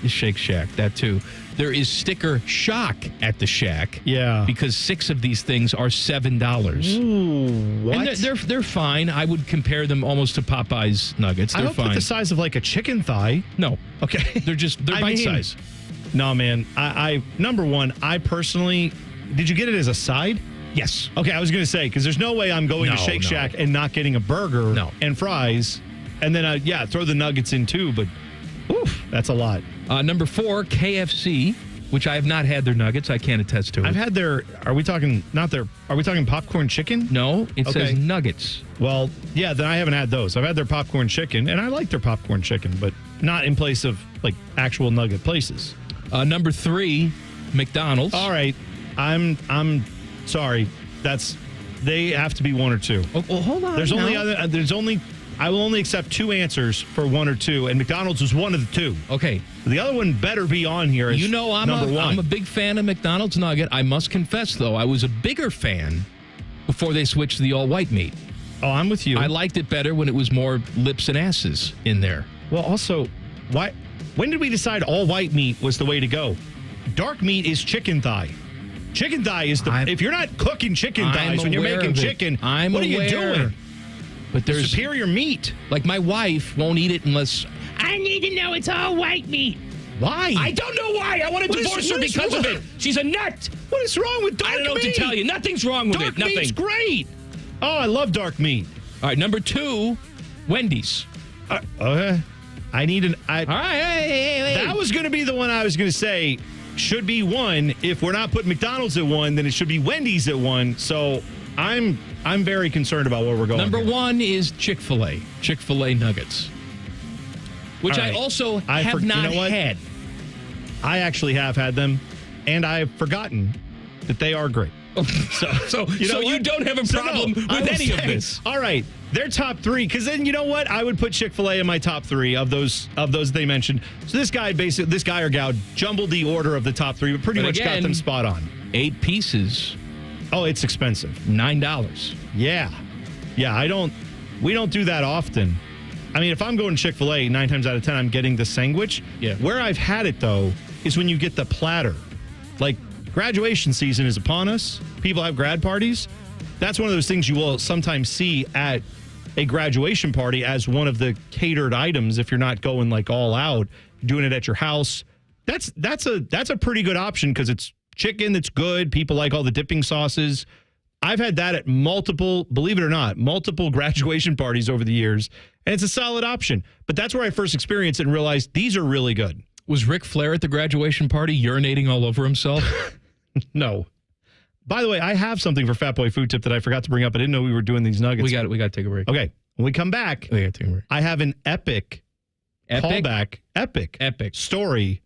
that too. There is sticker shock at the Shack. Yeah. Because 6 of these things are $7. Ooh, what? And they're fine. I would compare them almost to Popeye's nuggets. They're fine. They're the size of like a chicken thigh. No. Okay. They're bite size. No, man. I number one, I personally, did you get it as a side? Yes. Okay, I was going to say, because there's no way I'm going to Shake Shack and not getting a burger and fries And then, throw the nuggets in too, but oof, that's a lot. Number 4, KFC, which I have not had their nuggets. I can't attest to it. I've had are we talking popcorn chicken? No, it says nuggets. Well, yeah, then I haven't had those. I've had their popcorn chicken, and I like their popcorn chicken, but not in place of like actual nugget places. Number 3, McDonald's. All right, I'm sorry. They have to be 1 or 2. Oh, well, hold on. I will only accept 2 answers for 1 or 2, and McDonald's was one of the 2. Okay. The other one better be on here as number 1. I'm a big fan of McDonald's nugget. I must confess, though, I was a bigger fan before they switched to the all-white meat. Oh, I'm with you. I liked it better when it was more lips and asses in there. Well, also, when did we decide all-white meat was the way to go? Dark meat is chicken thigh. Chicken thigh is if you're not cooking chicken thighs when you're making chicken, what are you doing? But there's superior meat. Like my wife won't eat it unless I need to know it's all white meat. Why? I don't know why. I want to divorce her because of it. She's a nut. What is wrong with dark meat? I don't know what to tell you. Nothing's wrong with dark it. Nothing. Meat's great. Oh, I love dark meat. All right, number 2, Wendy's. I need an. All right, hey. That was going to be the one I was going to say should be 1. If we're not putting McDonald's at 1, then it should be Wendy's at 1. So I'm very concerned about where we're going. Number 1 is Chick-fil-A. Chick-fil-A nuggets, which I also have not had. I actually have had them, and I've forgotten that they are great. So you don't have a problem with any of this. All right, they're top 3, because then you know what? I would put Chick-fil-A in my top 3 of those they mentioned. So this guy or gal jumbled the order of the top 3, but pretty much got them spot on. 8 pieces. Oh, it's expensive. $9. Yeah. We don't do that often. I mean, if I'm going Chick-fil-A, 9 times out of 10, I'm getting the sandwich. Yeah. Where I've had it, though, is when you get the platter. Like, graduation season is upon us. People have grad parties. That's one of those things you will sometimes see at a graduation party as one of the catered items if you're not going like all out, doing it at your house. That's a pretty good option because it's chicken that's good. People like all the dipping sauces. I've had that at multiple graduation parties over the years, and it's a solid option. But that's where I first experienced it and realized these are really good. Was Ric Flair at the graduation party urinating all over himself? No. By the way, I have something for Fat Boy Food Tip that I forgot to bring up. I didn't know we were doing these nuggets. We got to take a break. Okay. When we come back, we got to take a break. I have an epic callback, epic story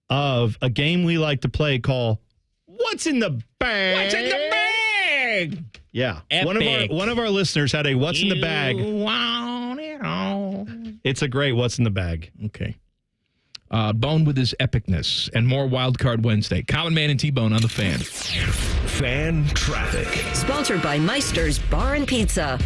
of a game we like to play called What's in the Bag? What's in the bag? Yeah. Epic. One of our listeners had a What's in the Bag. Want it all. It's a great What's in the Bag. Okay. Bone with his epicness and more Wildcard Wednesday. Common Man and T-Bone on the Fan. Fan traffic. Sponsored by Meister's Bar and Pizza.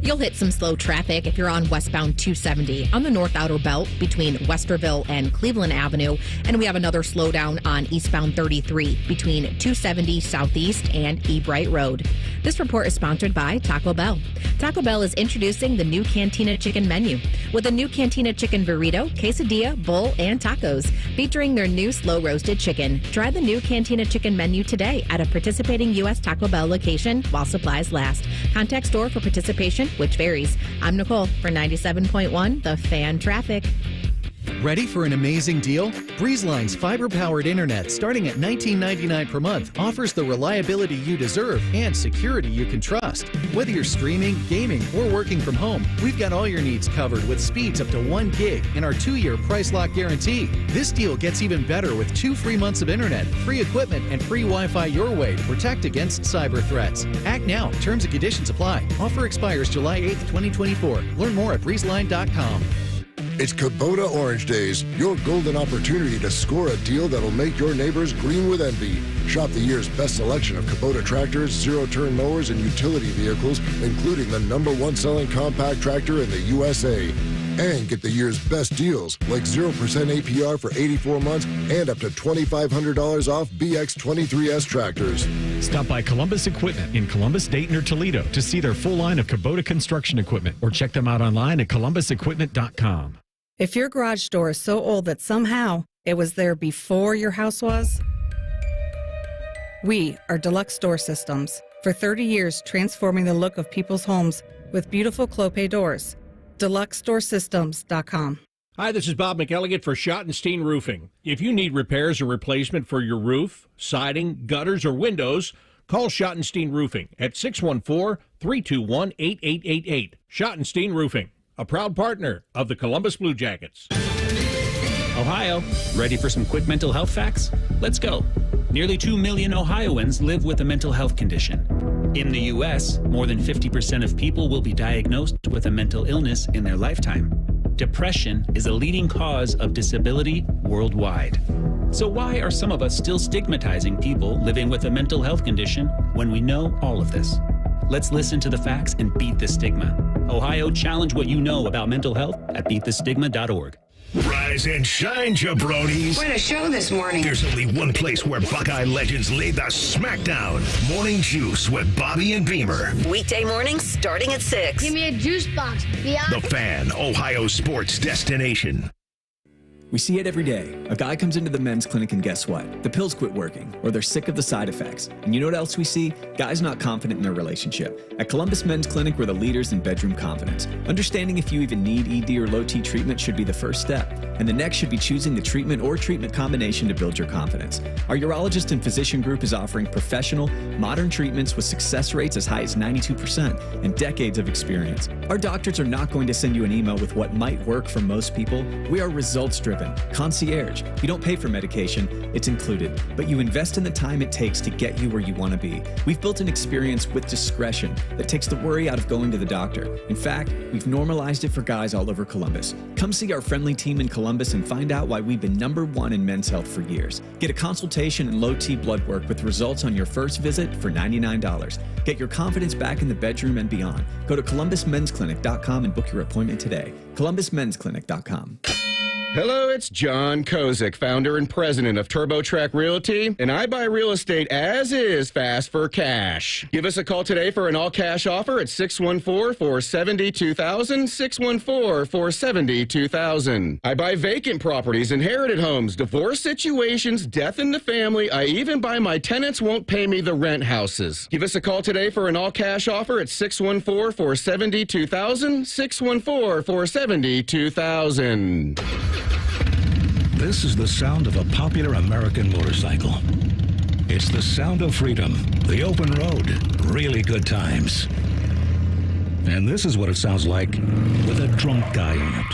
You'll hit some slow traffic if you're on westbound 270 on the North Outer Belt between Westerville and Cleveland Avenue. And we have another slowdown on eastbound 33 between 270 Southeast and Ebright Road. This report is sponsored by Taco Bell. Taco Bell is introducing the new Cantina Chicken menu with a new Cantina Chicken burrito, quesadilla, bowl, and tacos featuring their new slow roasted chicken. Try the new Cantina Chicken menu today at a participating U.S. Taco Bell location while supplies last. Contact store for participation, which varies. I'm Nicole for 97.1 The Fan Traffic. Ready for an amazing deal? BreezeLine's fiber-powered internet starting at $19.99 per month offers the reliability you deserve and security you can trust. Whether you're streaming, gaming, or working from home, we've got all your needs covered with speeds up to 1 gig and our 2-year price lock guarantee. This deal gets even better with 2 free months of internet, free equipment, and free Wi-Fi your way to protect against cyber threats. Act now. Terms and conditions apply. Offer expires July 8th, 2024. Learn more at breezeline.com. It's Kubota Orange Days, your golden opportunity to score a deal that'll make your neighbors green with envy. Shop the year's best selection of Kubota tractors, zero-turn mowers, and utility vehicles, including the #1 selling compact tractor in the USA. And get the year's best deals, like 0% APR for 84 months and up to $2,500 off BX23S tractors. Stop by Columbus Equipment in Columbus, Dayton, or Toledo to see their full line of Kubota construction equipment, or check them out online at columbusequipment.com. If your garage door is so old that somehow it was there before your house was, we are Deluxe Door Systems. For 30 years, transforming the look of people's homes with beautiful Clopay doors. DeluxeStoreSystems.com. Hi, this is Bob McElligott for Schottenstein Roofing. If you need repairs or replacement for your roof, siding, gutters, or windows, call Schottenstein Roofing at 614-321-8888. Schottenstein Roofing, a proud partner of the Columbus Blue Jackets. Ohio, ready for some quick mental health facts? Let's go. Nearly 2 million Ohioans live with a mental health condition. In the U.S., more than 50% of people will be diagnosed with a mental illness in their lifetime. Depression is a leading cause of disability worldwide. So why are some of us still stigmatizing people living with a mental health condition when we know all of this? Let's listen to the facts and beat the stigma. Ohio, challenge what you know about mental health at beatthestigma.org. Rise and shine, jabronis. What a show this morning. There's only one place where Buckeye legends lay the smackdown. Morning Juice with Bobby and Beamer. Weekday mornings starting at 6. Give me a juice box. The Fan, Ohio sports destination. We see it every day. A guy comes into the men's clinic and guess what? The pills quit working, or they're sick of the side effects. And you know what else we see? Guys not confident in their relationship. At Columbus Men's Clinic, we're the leaders in bedroom confidence. Understanding if you even need ED or low T treatment should be the first step. And the next should be choosing the treatment or treatment combination to build your confidence. Our urologist and physician group is offering professional, modern treatments with success rates as high as 92% and decades of experience. Our doctors are not going to send you an email with what might work for most people. We are results-driven. Concierge. You don't pay for medication, it's included, but you invest in the time it takes to get you where you want to be. We've built an experience with discretion that takes the worry out of going to the doctor. In fact, we've normalized it for guys all over Columbus. Come see our friendly team in Columbus and find out why we've been #1 in men's health for years. Get a consultation and low T blood work with results on your first visit for $99. Get your confidence back in the bedroom and beyond. Go to columbusmensclinic.com and book your appointment today. columbusmensclinic.com. Hello, it's John Kozik, founder and president of TurboTrack Realty, and I buy real estate as is, fast for cash. Give us a call today for an all-cash offer at 614-470-2000, 614-470-2000. I buy vacant properties, inherited homes, divorce situations, death in the family. I even buy my tenants won't pay me the rent houses. Give us a call today for an all-cash offer at 614-470-2000, 614-470-2000. This is the sound of a popular American motorcycle. It's the sound of freedom, the open road, really good times. And this is what it sounds like with a drunk guy in it.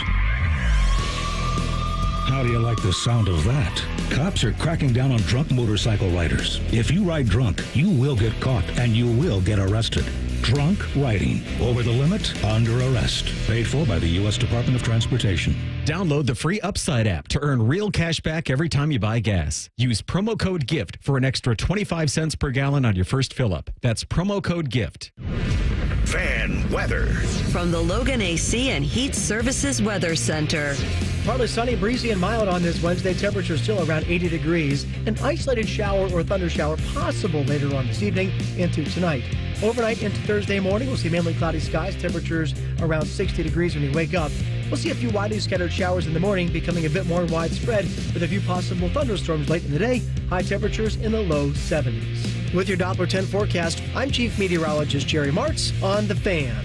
How do you like the sound of that? Cops are cracking down on drunk motorcycle riders. If you ride drunk, you will get caught and you will get arrested. Drunk riding. Over the limit, under arrest. Paid for by the U.S. Department of Transportation. Download the free Upside app to earn real cash back every time you buy gas. Use promo code GIFT for an extra 25 cents per gallon on your first fill-up. That's promo code GIFT. Fan weather. From the Logan AC and Heat Services Weather Center. Partly sunny, breezy, and mild on this Wednesday. Temperature still around 80 degrees. An isolated shower or thunder shower possible later on this evening into tonight. Overnight into Thursday morning, we'll see mainly cloudy skies. Temperatures around 60 degrees when we wake up. We'll see a few widely scattered showers in the morning, becoming a bit more widespread with a few possible thunderstorms late in the day. High temperatures in the low 70s. With your Doppler 10 forecast, I'm Chief Meteorologist Jerry Martz on The Fan.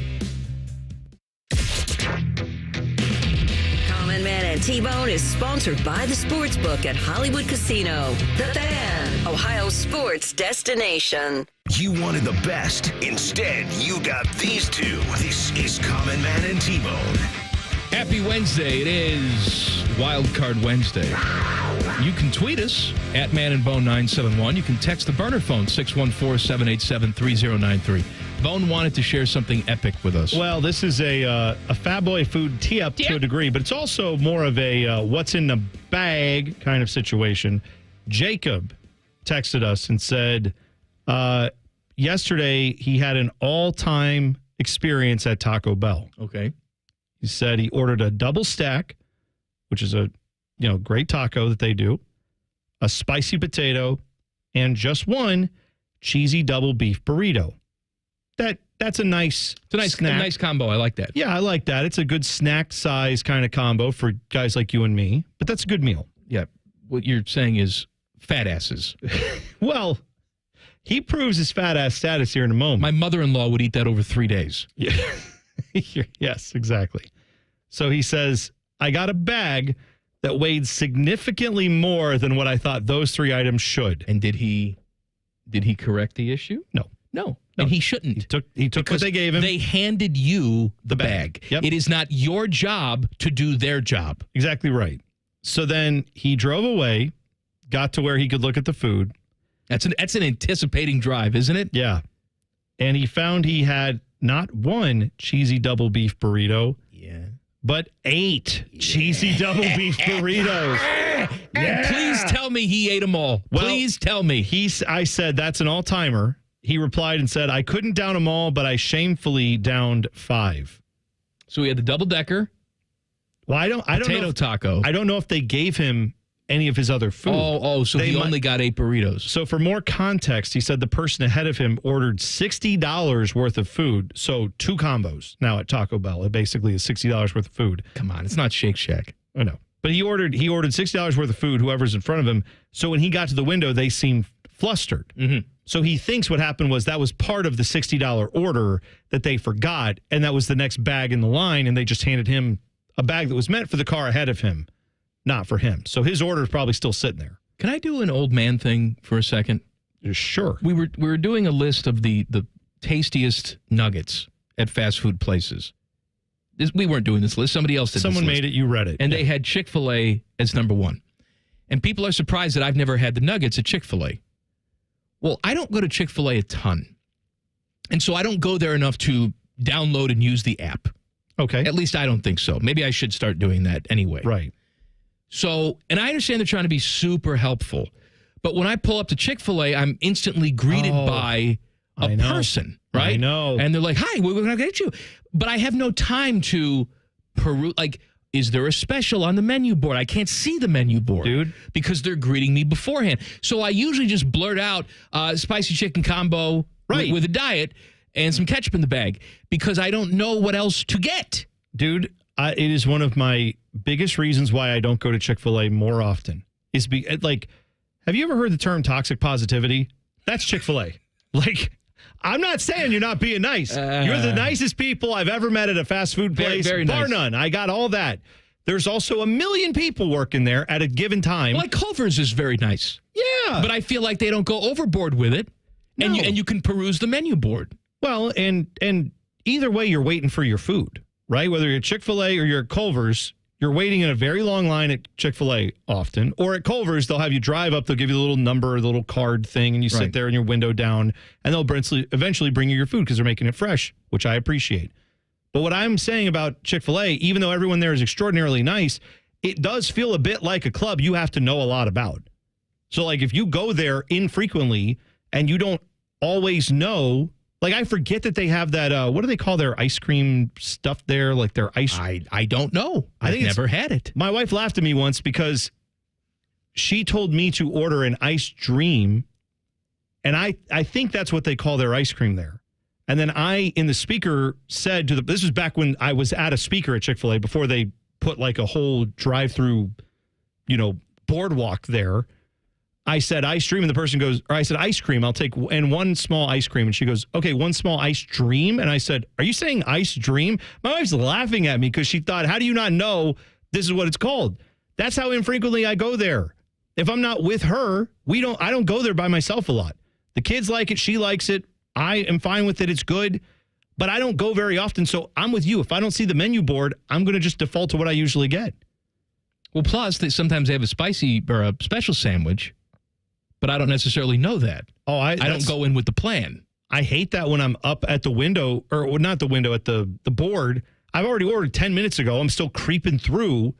Common Man and T-Bone is sponsored by the Sportsbook at Hollywood Casino. The Fan, Ohio sports destination. You wanted the best. Instead, you got these two. This is Common Man and T-Bone. Happy Wednesday. It is Wildcard Wednesday. You can tweet us at manandbone971. You can text the burner phone, 614-787-3093. Bone wanted to share something epic with us. Well, this is a Fat Boy food tee-up to a degree, but it's also more of a what's in the bag kind of situation. Jacob texted us and said yesterday he had an all-time experience at Taco Bell. Okay. He said he ordered a double stack, which is a great taco that they do, a spicy potato, and just one cheesy double beef burrito. That's a nice snack. A nice combo. I like that. Yeah, I like that. It's a good snack size kind of combo for guys like you and me, but that's a good meal. Yeah. What you're saying is fat asses. Well, he proves his fat ass status here in a moment. My mother-in-law would eat that over 3 days. Yeah. Yes, exactly. So he says, I got a bag that weighed significantly more than what I thought those 3 items should. And did he correct the issue? No. And he shouldn't. He took what they gave him. They handed you the bag. Yep. It is not your job to do their job. Exactly right. So then he drove away, got to where he could look at the food. That's an anticipating drive, isn't it? Yeah. And he found he had not 1 cheesy double beef burrito, but 8 cheesy double beef burritos. Yeah. Please tell me he ate them all. Please tell me. I said, that's an all-timer. He replied and said, I couldn't down them all, but I shamefully downed 5. So he had the double-decker. Well, I don't know. Potato taco. I don't know if they gave him any of his other food. So he only got 8 burritos. So for more context, he said the person ahead of him ordered $60 worth of food. So 2 combos now at Taco Bell. It basically is $60 worth of food. Come on, it's not Shake Shack. I know. But he ordered $60 worth of food, whoever's in front of him. So when he got to the window, they seemed flustered. Mm-hmm. So he thinks what happened was that was part of the $60 order that they forgot, and that was the next bag in the line, and they just handed him a bag that was meant for the car ahead of him, not for him. So his order is probably still sitting there. Can I do an old man thing for a second? Sure. We were doing a list of the tastiest nuggets at fast food places. We weren't doing this list. Somebody else did. Someone this list. made it. You read it. And they had Chick-fil-A as number 1. And people are surprised that I've never had the nuggets at Chick-fil-A. Well, I don't go to Chick-fil-A a ton. And so I don't go there enough to download and use the app. Okay. At least I don't think so. Maybe I should start doing that anyway. Right. So, and I understand they're trying to be super helpful. But when I pull up to Chick-fil-A, I'm instantly greeted by a person, right? I know. And they're like, hi, we're going to get you. But I have no time to peruse. Like, is there a special on the menu board? I can't see the menu board, dude, because they're greeting me beforehand. So I usually just blurt out spicy chicken combo with a diet and some ketchup in the bag because I don't know what else to get. Dude, it is one of my biggest reasons why I don't go to Chick-fil-A more often. Have you ever heard the term toxic positivity? That's Chick-fil-A. I'm not saying you're not being nice. You're the nicest people I've ever met at a fast food place. Very bar nice. none. I got all that. There's also 1 million people working there at a given time. Like Culver's is very nice. Yeah. But I feel like they don't go overboard with it. And you can peruse the menu board. Well, and either way, you're waiting for your food, right? Whether you're at Chick-fil-A or you're at Culver's, you're waiting in a very long line at Chick-fil-A often. Or at Culver's, they'll have you drive up, they'll give you the little number, the little card thing, and you sit there and your window down, and they'll eventually bring you your food because they're making it fresh, which I appreciate. But what I'm saying about Chick-fil-A, even though everyone there is extraordinarily nice, it does feel a bit like a club you have to know a lot about. So, if you go there infrequently and you don't always know, I forget that they have that, what do they call their ice cream stuff there? Their ice. I don't know. I've never had it. My wife laughed at me once because she told me to order an ice dream. And I think that's what they call their ice cream there. And then I, in the speaker, said this was back when I was at a speaker at Chick-fil-A before they put a whole drive-through, boardwalk there. I said ice cream, and the person goes, or I said ice cream, I'll take and 1 small ice cream. And she goes, okay, 1 small ice dream. And I said, are you saying ice dream? My wife's laughing at me because she thought, how do you not know this is what it's called? That's how infrequently I go there. If I'm not with her, I don't go there by myself a lot. The kids like it. She likes it. I am fine with it. It's good. But I don't go very often. So I'm with you. If I don't see the menu board, I'm going to just default to what I usually get. Well, plus, sometimes they have a spicy or a special sandwich. But I don't necessarily know that. Oh, I don't go in with the plan. I hate that when I'm up at the window, or not the window, at the board. I've already ordered 10 minutes ago. I'm still creeping through.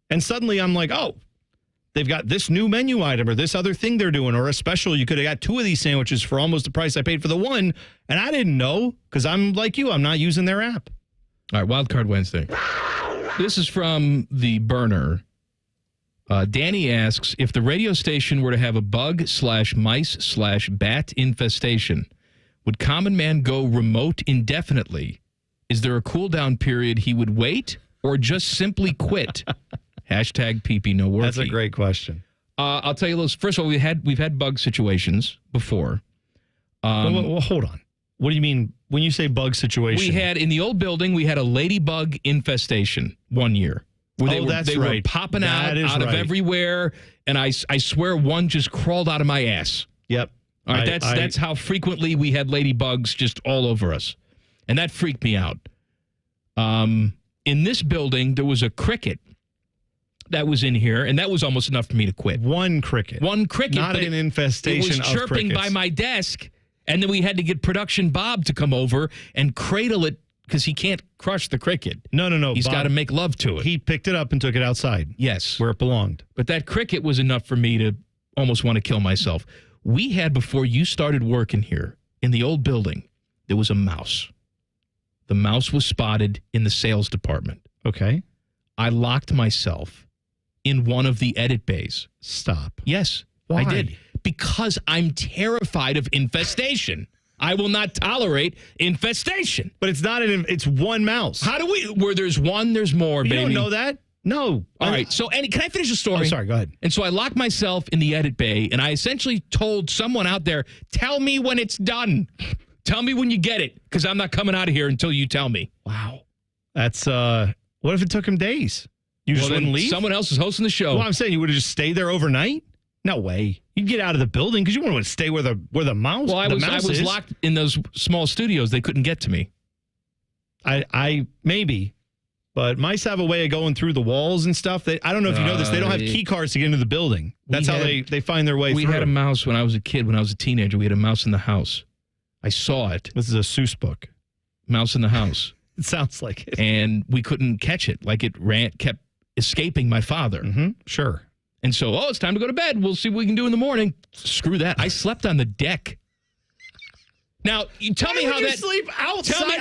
And suddenly I'm like, oh, they've got this new menu item or this other thing they're doing or a special. You could have got 2 of these sandwiches for almost the price I paid for the 1. And I didn't know because I'm like you. I'm not using their app. All right, Wildcard Wednesday. This is from the burner. Danny asks, if the radio station were to have a bug/mice/bat infestation, would Common Man go remote indefinitely? Is there a cooldown period he would wait or just simply quit? Hashtag PP no worky. That's a great question. I'll tell you this. First of all, we've had bug situations before. Well, hold on. What do you mean when you say bug situation? We had, in the old building, we had a ladybug infestation one year. Where they were popping out of everywhere, and I swear one just crawled out of my ass. Yep. All right, that's how frequently we had ladybugs just all over us. And that freaked me out. In this building, there was a cricket that was in here, and that was almost enough for me to quit. One cricket. Not an infestation of crickets. It was chirping by my desk, and then we had to get production Bob to come over and cradle it because he can't crush the cricket. No. He's got to make love to it. He picked it up and took it outside. Yes. Where it belonged. But that cricket was enough for me to almost want to kill myself. We had, before you started working here, in the old building, there was a mouse. The mouse was spotted in the sales department. Okay. I locked myself in one of the edit bays. Stop. Yes, Why? I did. Because I'm terrified of infestation. I will not tolerate infestation. But it's not it's one mouse. Where there's one, there's more, baby. You don't know that? No. All right. So, can I finish the story? Oh, sorry. Go ahead. And so I locked myself in the edit bay, and I essentially told someone out there, tell me when it's done. Tell me when you get it, because I'm not coming out of here until you tell me. Wow. That's, what if it took him days? You just wouldn't leave? Someone else is hosting the show. Well, I'm saying you would have just stayed there overnight? No way. You'd get out of the building because you wouldn't want to stay where the mouse is. Well, I was locked in those small studios. They couldn't get to me. I maybe. But mice have a way of going through the walls and stuff. I don't know if you know this. They don't have key cards to get into the building. That's how they find their way through. We had a mouse when I was a kid. When I was a teenager, we had a mouse in the house. I saw it. This is a Seuss book. Mouse in the house. It sounds like it. And we couldn't catch it. Like it kept escaping my father. Mm-hmm. Sure. And so, it's time to go to bed. We'll see what we can do in the morning. Screw that. I slept on the deck. Now, you tell me how that sleep outside.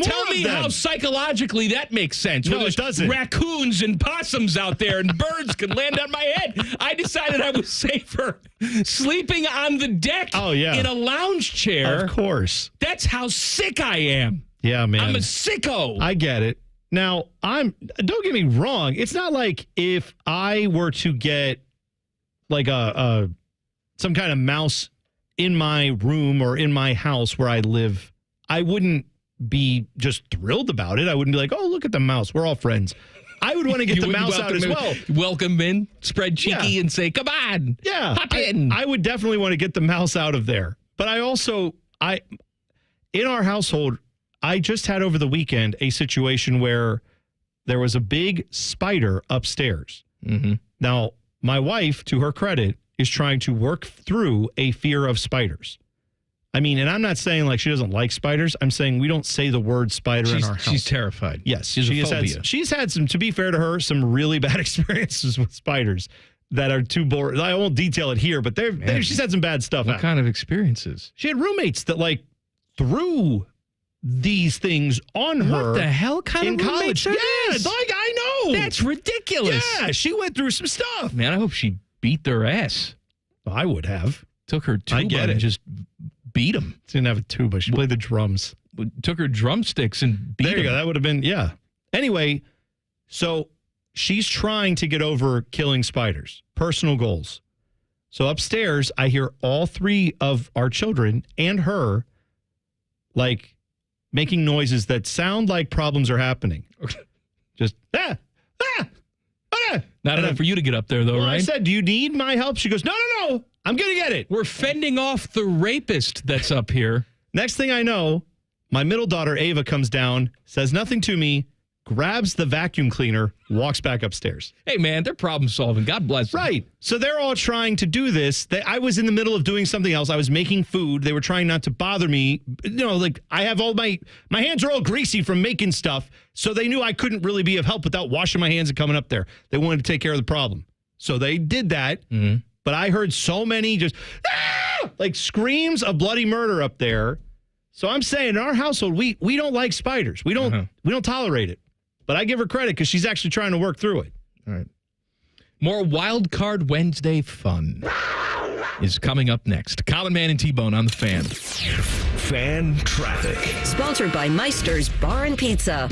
Tell me how psychologically that makes sense. No, it doesn't. Raccoons and possums out there and birds can land on my head. I decided I was safer sleeping on the deck in a lounge chair. Of course. That's how sick I am. Yeah, man. I'm a sicko. I get it. Now, don't get me wrong. It's not like if I were to get like some kind of mouse in my room or in my house where I live, I wouldn't be just thrilled about it. I wouldn't be like, oh, look at the mouse. We're all friends. I would want to get the mouse out as well. Welcome in, spread cheeky and say, come on. Yeah. Hop in. I would definitely want to get the mouse out of there. But I also, in our household, I just had over the weekend a situation where there was a big spider upstairs. Mm-hmm. Now, my wife, to her credit, is trying to work through a fear of spiders. I mean, and I'm not saying like she doesn't like spiders. I'm saying we don't say the word spider in our house. She's terrified. Yes. She's had some, to be fair to her, some really bad experiences with spiders that are too boring. I won't detail it here, but she's had some bad stuff. What kind of experiences? She had roommates that like threw these things on her. What the hell kind in of college? Yeah, like I know. That's ridiculous. Yeah, she went through some stuff. Man, I hope she beat their ass. I would have. Took her tuba and just beat them. She didn't have a tuba. She played the drums. Took her drumsticks and beat them. There you go. That would have been, yeah. Anyway, so she's trying to get over killing spiders. Personal goals. So upstairs, I hear all three of our children and her like making noises that sound like problems are happening. Just, Not enough for you to get up there, though, right? I said, do you need my help? She goes, no, I'm going to get it. We're fending off the rapist that's up here. Next thing I know, my middle daughter, Ava, comes down, says nothing to me, grabs the vacuum cleaner, walks back upstairs. Hey, man, they're problem solving. God bless them. Right. So they're all trying to do this. I was in the middle of doing something else. I was making food. They were trying not to bother me. You know, like I have all my hands are all greasy from making stuff. So they knew I couldn't really be of help without washing my hands and coming up there. They wanted to take care of the problem. So they did that. Mm-hmm. But I heard so many just like screams of bloody murder up there. So I'm saying in our household, we don't like spiders. We don't tolerate it. But I give her credit because she's actually trying to work through it. All right. More Wildcard Wednesday fun is coming up next. Common Man and T-Bone on the Fan. Fan traffic. Sponsored by Meister's Bar and Pizza.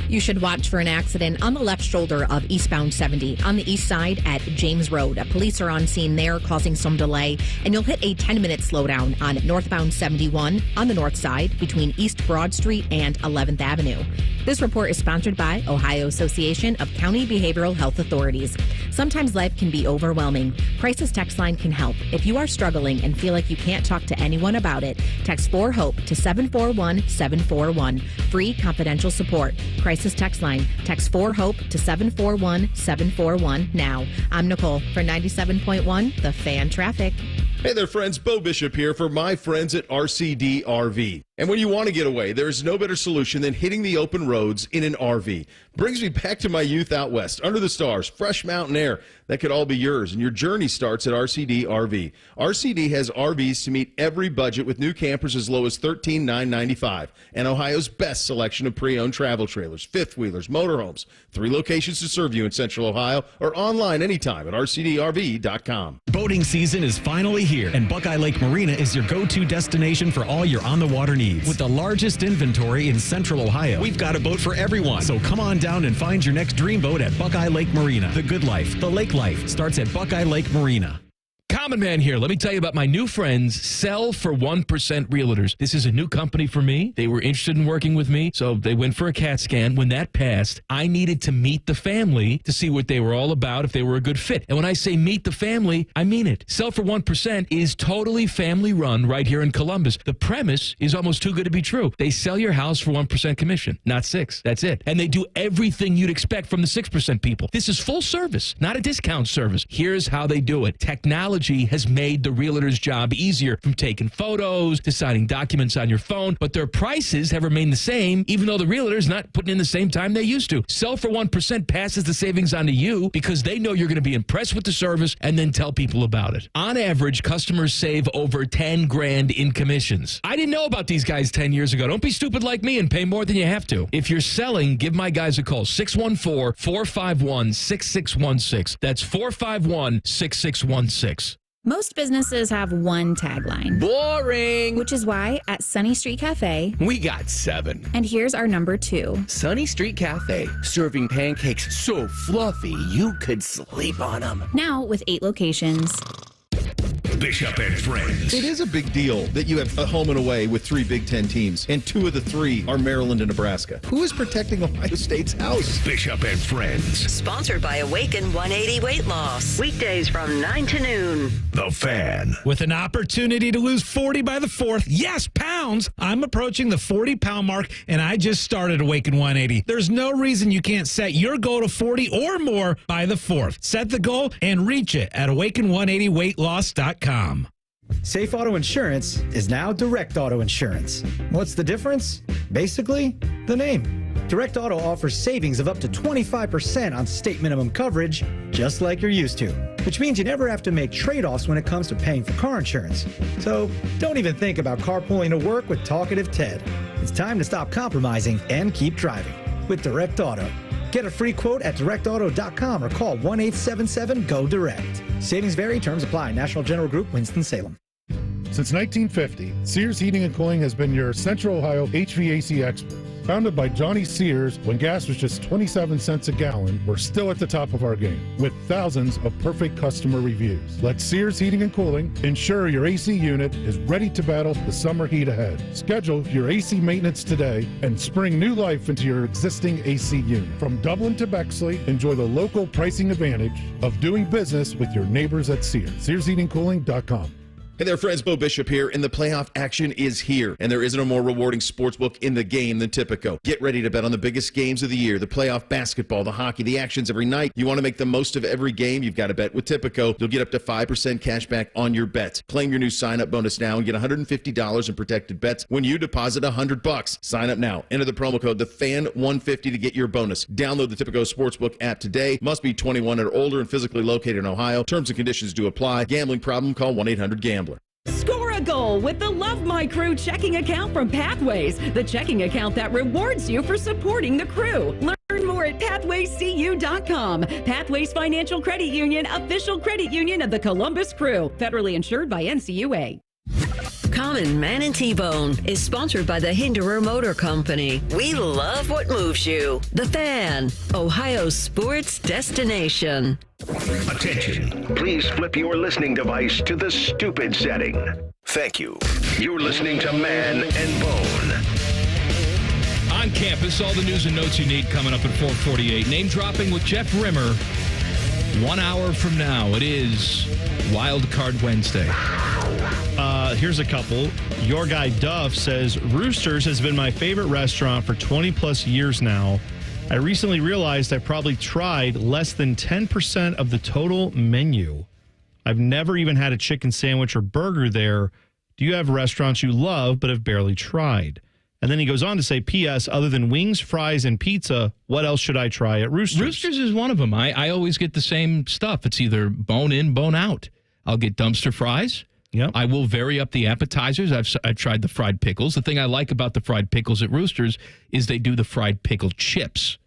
You should watch for an accident on the left shoulder of eastbound 70 on the east side at James Road. Police are on scene there, causing some delay, and you'll hit a 10-minute slowdown on northbound 71 on the north side between East Broad Street and 11th Avenue. This report is sponsored by Ohio Association of County Behavioral Health Authorities. Sometimes life can be overwhelming. Crisis Text Line can help. If you are struggling and feel like you can't talk to anyone about it, text 4HOPE to 741-741. Free confidential support. Crisis Text Line. Text 4HOPE to 741-741 now. I'm Nicole for 97.1 The Fan Traffic. Hey there, friends. Bo Bishop here for my friends at RCD RV. And when you want to get away, there's no better solution than hitting the open roads in an RV. Brings me back to my youth out west, under the stars, fresh mountain air. That could all be yours, and your journey starts at RCD RV. RCD has RVs to meet every budget with new campers as low as $13,995 and Ohio's best selection of pre-owned travel trailers, fifth-wheelers, motorhomes. 3 locations to serve you in Central Ohio or online anytime at rcdrv.com. Boating season is finally here, and Buckeye Lake Marina is your go-to destination for all your on-the-water needs. With the largest inventory in Central Ohio, we've got a boat for everyone. So come on down and find your next dream boat at Buckeye Lake Marina. The good life, the lake life, starts at Buckeye Lake Marina. Common Man here. Let me tell you about my new friends, Sell for 1% Realtors. This is a new company for me. They were interested in working with me, so they went for a CAT scan. When that passed, I needed to meet the family to see what they were all about, if they were a good fit. And when I say meet the family, I mean it. Sell for 1% is totally family run right here in Columbus. The premise is almost too good to be true. They sell your house for 1% commission, not 6. That's it. And they do everything you'd expect from the 6% people. This is full service, not a discount service. Here's how they do it. Technology has made the realtor's job easier, from taking photos to signing documents on your phone, but their prices have remained the same, even though the realtor's not putting in the same time they used to. Sell for 1% passes the savings on to you because they know you're going to be impressed with the service and then tell people about it. On average, customers save over $10,000 in commissions. I didn't know about these guys 10 years ago. Don't be stupid like me and pay more than you have to. If you're selling, give my guys a call, 614-451-6616. That's 451-6616. Most businesses have one tagline. Boring. Which is why at Sunny Street Cafe, we got 7. And here's our number 2. Sunny Street Cafe, serving pancakes so fluffy you could sleep on them. Now with 8 locations. Bishop and Friends. It is a big deal that you have a home and away with 3 Big Ten teams, and 2 of the 3 are Maryland and Nebraska. Who is protecting Ohio State's house? Bishop and Friends. Sponsored by Awaken 180 Weight Loss. Weekdays from 9 to noon. The Fan. With an opportunity to lose 40 by the 4th, yes, pounds. I'm approaching the 40-pound mark, and I just started Awaken 180. There's no reason you can't set your goal to 40 or more by the 4th. Set the goal and reach it at awaken180weightloss.com. Safe Auto Insurance is now Direct Auto Insurance. What's the difference? Basically, the name. Direct Auto offers savings of up to 25% on state minimum coverage, just like you're used to, which means you never have to make trade-offs when it comes to paying for car insurance. So don't even think about carpooling to work with Talkative Ted. It's time to stop compromising and keep driving with Direct Auto. Get a free quote at directauto.com or call 1-877-GO-DIRECT. Savings vary, terms apply. National General Group, Winston-Salem. Since 1950, Sears Heating and Cooling has been your Central Ohio HVAC expert. Founded by Johnny Sears when gas was just 27 cents a gallon, we're still at the top of our game with thousands of perfect customer reviews. Let Sears Heating and Cooling ensure your AC unit is ready to battle the summer heat ahead. Schedule your AC maintenance today and spring new life into your existing AC unit. From Dublin to Bexley, enjoy the local pricing advantage of doing business with your neighbors at Sears. SearsHeatingCooling.com. Hey there, friends. Bo Bishop here, and the playoff action is here, and there isn't a more rewarding sportsbook in the game than Tipico. Get ready to bet on the biggest games of the year, the playoff basketball, the hockey, the actions every night. You want to make the most of every game? You've got to bet with Tipico. You'll get up to 5% cash back on your bets. Claim your new sign-up bonus now and get $150 in protected bets when you deposit $100. Sign up now. Enter the promo code TheFan150 to get your bonus. Download the Tipico Sportsbook app today. Must be 21 or older and physically located in Ohio. Terms and conditions do apply. Gambling problem? Call 1-800-GAMBLER. Score a goal with the Love My Crew checking account from Pathways, the checking account that rewards you for supporting the crew. Learn more at pathwayscu.com. Pathways Financial Credit Union, official credit union of the Columbus Crew. Federally insured by NCUA. Common Man and T-Bone is sponsored by the Hinderer Motor Company. We love what moves you. The Fan, Ohio's sports destination. Attention. Please flip your listening device to the stupid setting. Thank you. You're listening to Man and Bone. On campus, all the news and notes you need coming up at 4:48. Name dropping with Jeff Rimmer. 1 hour from now, it is Wildcard Wednesday. Here's a couple. Your guy Duff says, Roosters has been my favorite restaurant for 20 plus years now. I recently realized I probably tried less than 10% of the total menu. I've never even had a chicken sandwich or burger there. Do you have restaurants you love but have barely tried? And then he goes on to say, P.S., other than wings, fries, and pizza, what else should I try at Roosters? Roosters is one of them. I always get the same stuff. It's either bone in, bone out. I'll get dumpster fries. Yep. I will vary up the appetizers. I've tried the fried pickles. The thing I like about the fried pickles at Roosters is they do the fried pickle chips.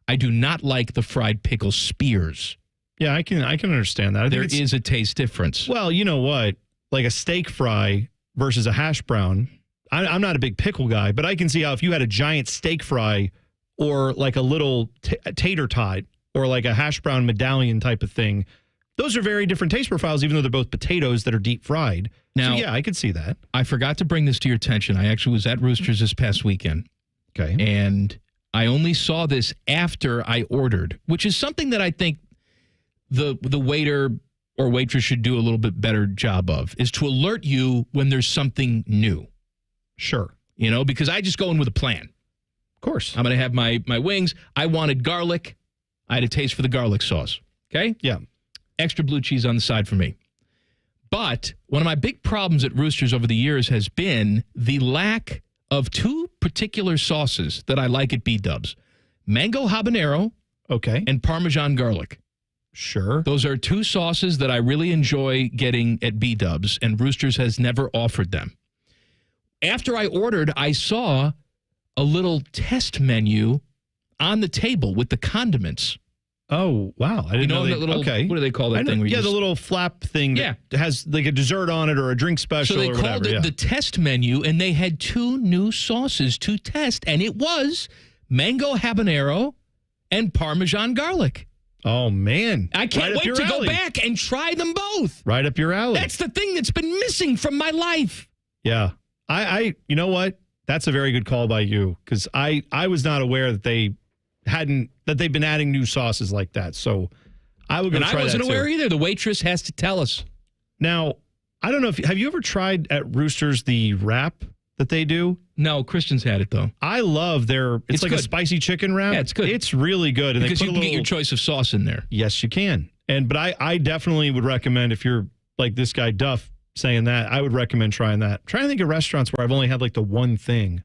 I do not like the fried pickle spears. Yeah, I can understand that. There is a taste difference. Well, you know what? Like a steak fry versus a hash brown. I'm not a big pickle guy, but I can see how if you had a giant steak fry or like a little tater tot or like a hash brown medallion type of thing, those are very different taste profiles, even though they're both potatoes that are deep fried. Now, so yeah, I could see that. I forgot to bring this to your attention. I actually was at Roosters this past weekend. Okay. And I only saw this after I ordered, which is something that I think the waiter or waitress should do a little bit better job of, is to alert you when there's something new. Sure. You know, because I just go in with a plan. Of course. I'm going to have my wings. I wanted garlic. I had a taste for the garlic sauce. Okay? Yeah. Extra blue cheese on the side for me. But one of my big problems at Roosters over the years has been the lack of two particular sauces that I like at B-dubs. Mango habanero and Parmesan garlic. Sure. Those are two sauces that I really enjoy getting at B-dubs, and Roosters has never offered them. After I ordered, I saw a little test menu on the table with the condiments. Oh, wow. I didn't know that little, what do they call that thing? The little flap thing that has like a dessert on it or a drink special or whatever. So they called it the test menu, and they had two new sauces to test, and it was mango habanero and Parmesan garlic. Oh, man. I can't wait to go back and try them both. Right up your alley. That's the thing that's been missing from my life. Yeah. I you know what? That's a very good call by you, because I was not aware that they've been adding new sauces like that. So I would go try that. And I wasn't aware either. The waitress has to tell us. Now, I don't know have you ever tried at Roosters the wrap that they do? No, Christian's had it though. I love it's like good. A spicy chicken wrap. Yeah, it's good. It's really good. And because you can get your choice of sauce in there. Yes, you can. But I definitely would recommend, if you're like this guy Duff saying that, I would recommend trying that. I'm trying to think of restaurants where I've only had like the one thing.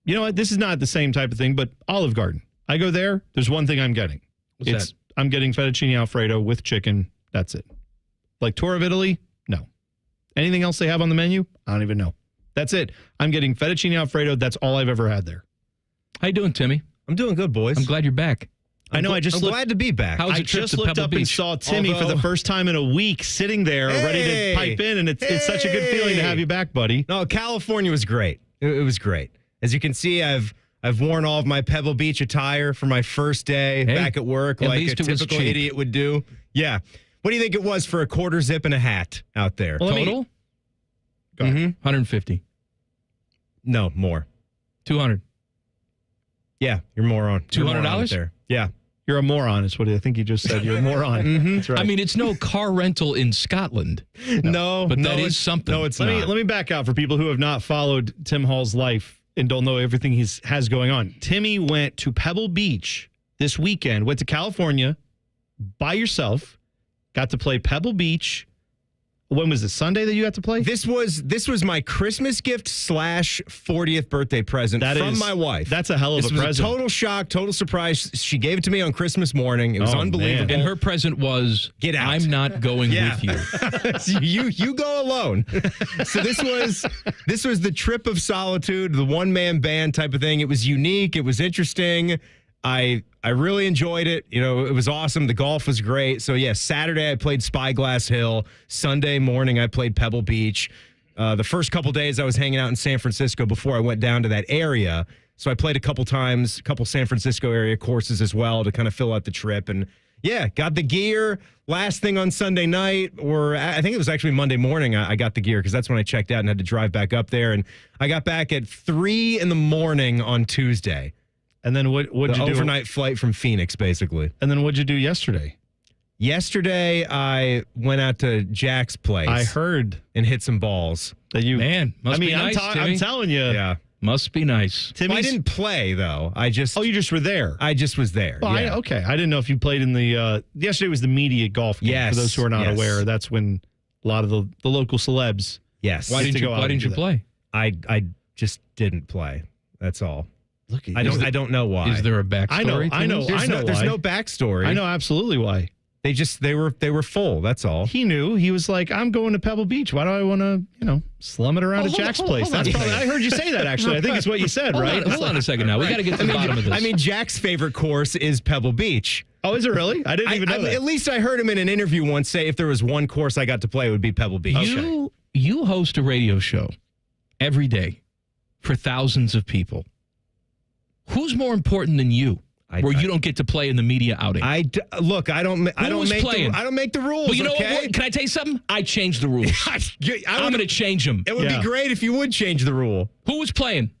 You know what? This is not the same type of thing, but Olive Garden. I go there. There's one thing I'm getting. What's that? I'm getting fettuccine Alfredo with chicken. That's it. Like Tour of Italy? No. Anything else they have on the menu? I don't even know. That's it. I'm getting fettuccine Alfredo. That's all I've ever had there. How you doing, Timmy? I'm doing good, boys. I'm glad you're back. I'm glad to be back. How was I the trip just to looked Pebble up Beach? and saw Timmy for the first time in a week sitting there ready to pipe in, and it's such a good feeling to have you back, buddy. No, California was great. It was great. As you can see, I've worn all of my Pebble Beach attire for my first day back at work, like a typical idiot would do. Yeah. What do you think it was for a quarter zip and a hat out there? Well, total? 150. No, more. 200. Yeah, you're a moron. $200 there. Yeah. You're a moron, is what I think you just said. You're a moron. That's right. I mean, it's no car rental in Scotland. No, but that is something. No, it's not. Let me back out for people who have not followed Tim Hall's life and don't know everything he has going on. Timmy went to Pebble Beach this weekend, went to California by yourself, got to play Pebble Beach. When was it? Sunday that you got to play? This was my Christmas gift / 40th birthday present from my wife. That's a hell of a present. This was a total shock, total surprise. She gave it to me on Christmas morning. It was unbelievable. Man. And her present was, get out. I'm not going with you. you go alone. So this was the trip of solitude, the one-man band type of thing. It was unique. It was interesting. I really enjoyed it. You know, it was awesome. The golf was great. So, yeah, Saturday I played Spyglass Hill. Sunday morning I played Pebble Beach. The first couple days I was hanging out in San Francisco before I went down to that area. So I played a couple times, a couple San Francisco area courses as well to kind of fill out the trip. And yeah, got the gear. Last thing on Sunday night, or I think it was actually Monday morning, I got the gear because that's when I checked out and had to drive back up there. And I got back at 3 a.m. on Tuesday. And then what'd you do? Overnight flight from Phoenix, basically. And then what'd you do yesterday? Yesterday, I went out to Jack's place. I heard. And hit some balls. Must be nice, Timmy. I'm telling you. Yeah. Must be nice. Well, I didn't play, though. Oh, you just were there? I just was there. Oh, yeah. Okay. I didn't know if you played in the... yesterday was the media golf game. Yes. For those who are not aware, that's when a lot of the local celebs... Yes. Why didn't you play? I just didn't play. That's all. Look, I don't know why. Is there a backstory? I know. There's no backstory. I know absolutely why. They were full. That's all. He knew. He was like, I'm going to Pebble Beach. Why do I want to, slum it around at Jack's place? That's probably. I heard you say that actually. I think it's what you said, right? Hold on a second now. We got to get to the bottom of this. I mean, Jack's favorite course is Pebble Beach. Oh, is it really? I didn't even know that. At least I heard him in an interview once say if there was one course I got to play, it would be Pebble Beach. You host a radio show every day for thousands of people. Who's more important than you? Where you don't get to play in the media outing. Look, I don't make the rules. Well, you know what? Can I tell you something? I changed the rules. I'm going to change them. It would be great if you would change the rule. Who was playing?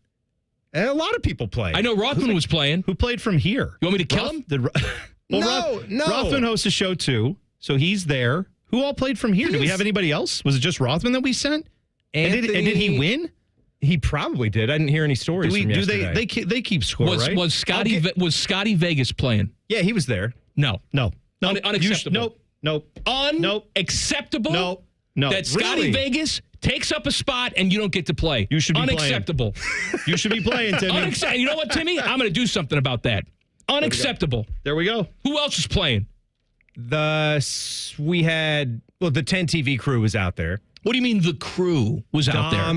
A lot of people play. I know Rothman was playing. Who played from here? You want me to kill him? No. Rothman hosts a show too, so he's there. Who all played from here? Did we have anybody else? Was it just Rothman that we sent? And did he win? He probably did. I didn't hear any stories from yesterday. They keep score, right? Was Scotty Vegas playing? Yeah, he was there. No. Unacceptable. Nope. Unacceptable. No. That Scotty Vegas takes up a spot and you don't get to play. You should be unacceptable. You should be playing, Timmy. You know what, Timmy? I'm going to do something about that. Unacceptable. There we go. Who else is playing? The 10 TV crew was out there. What do you mean the crew was out there?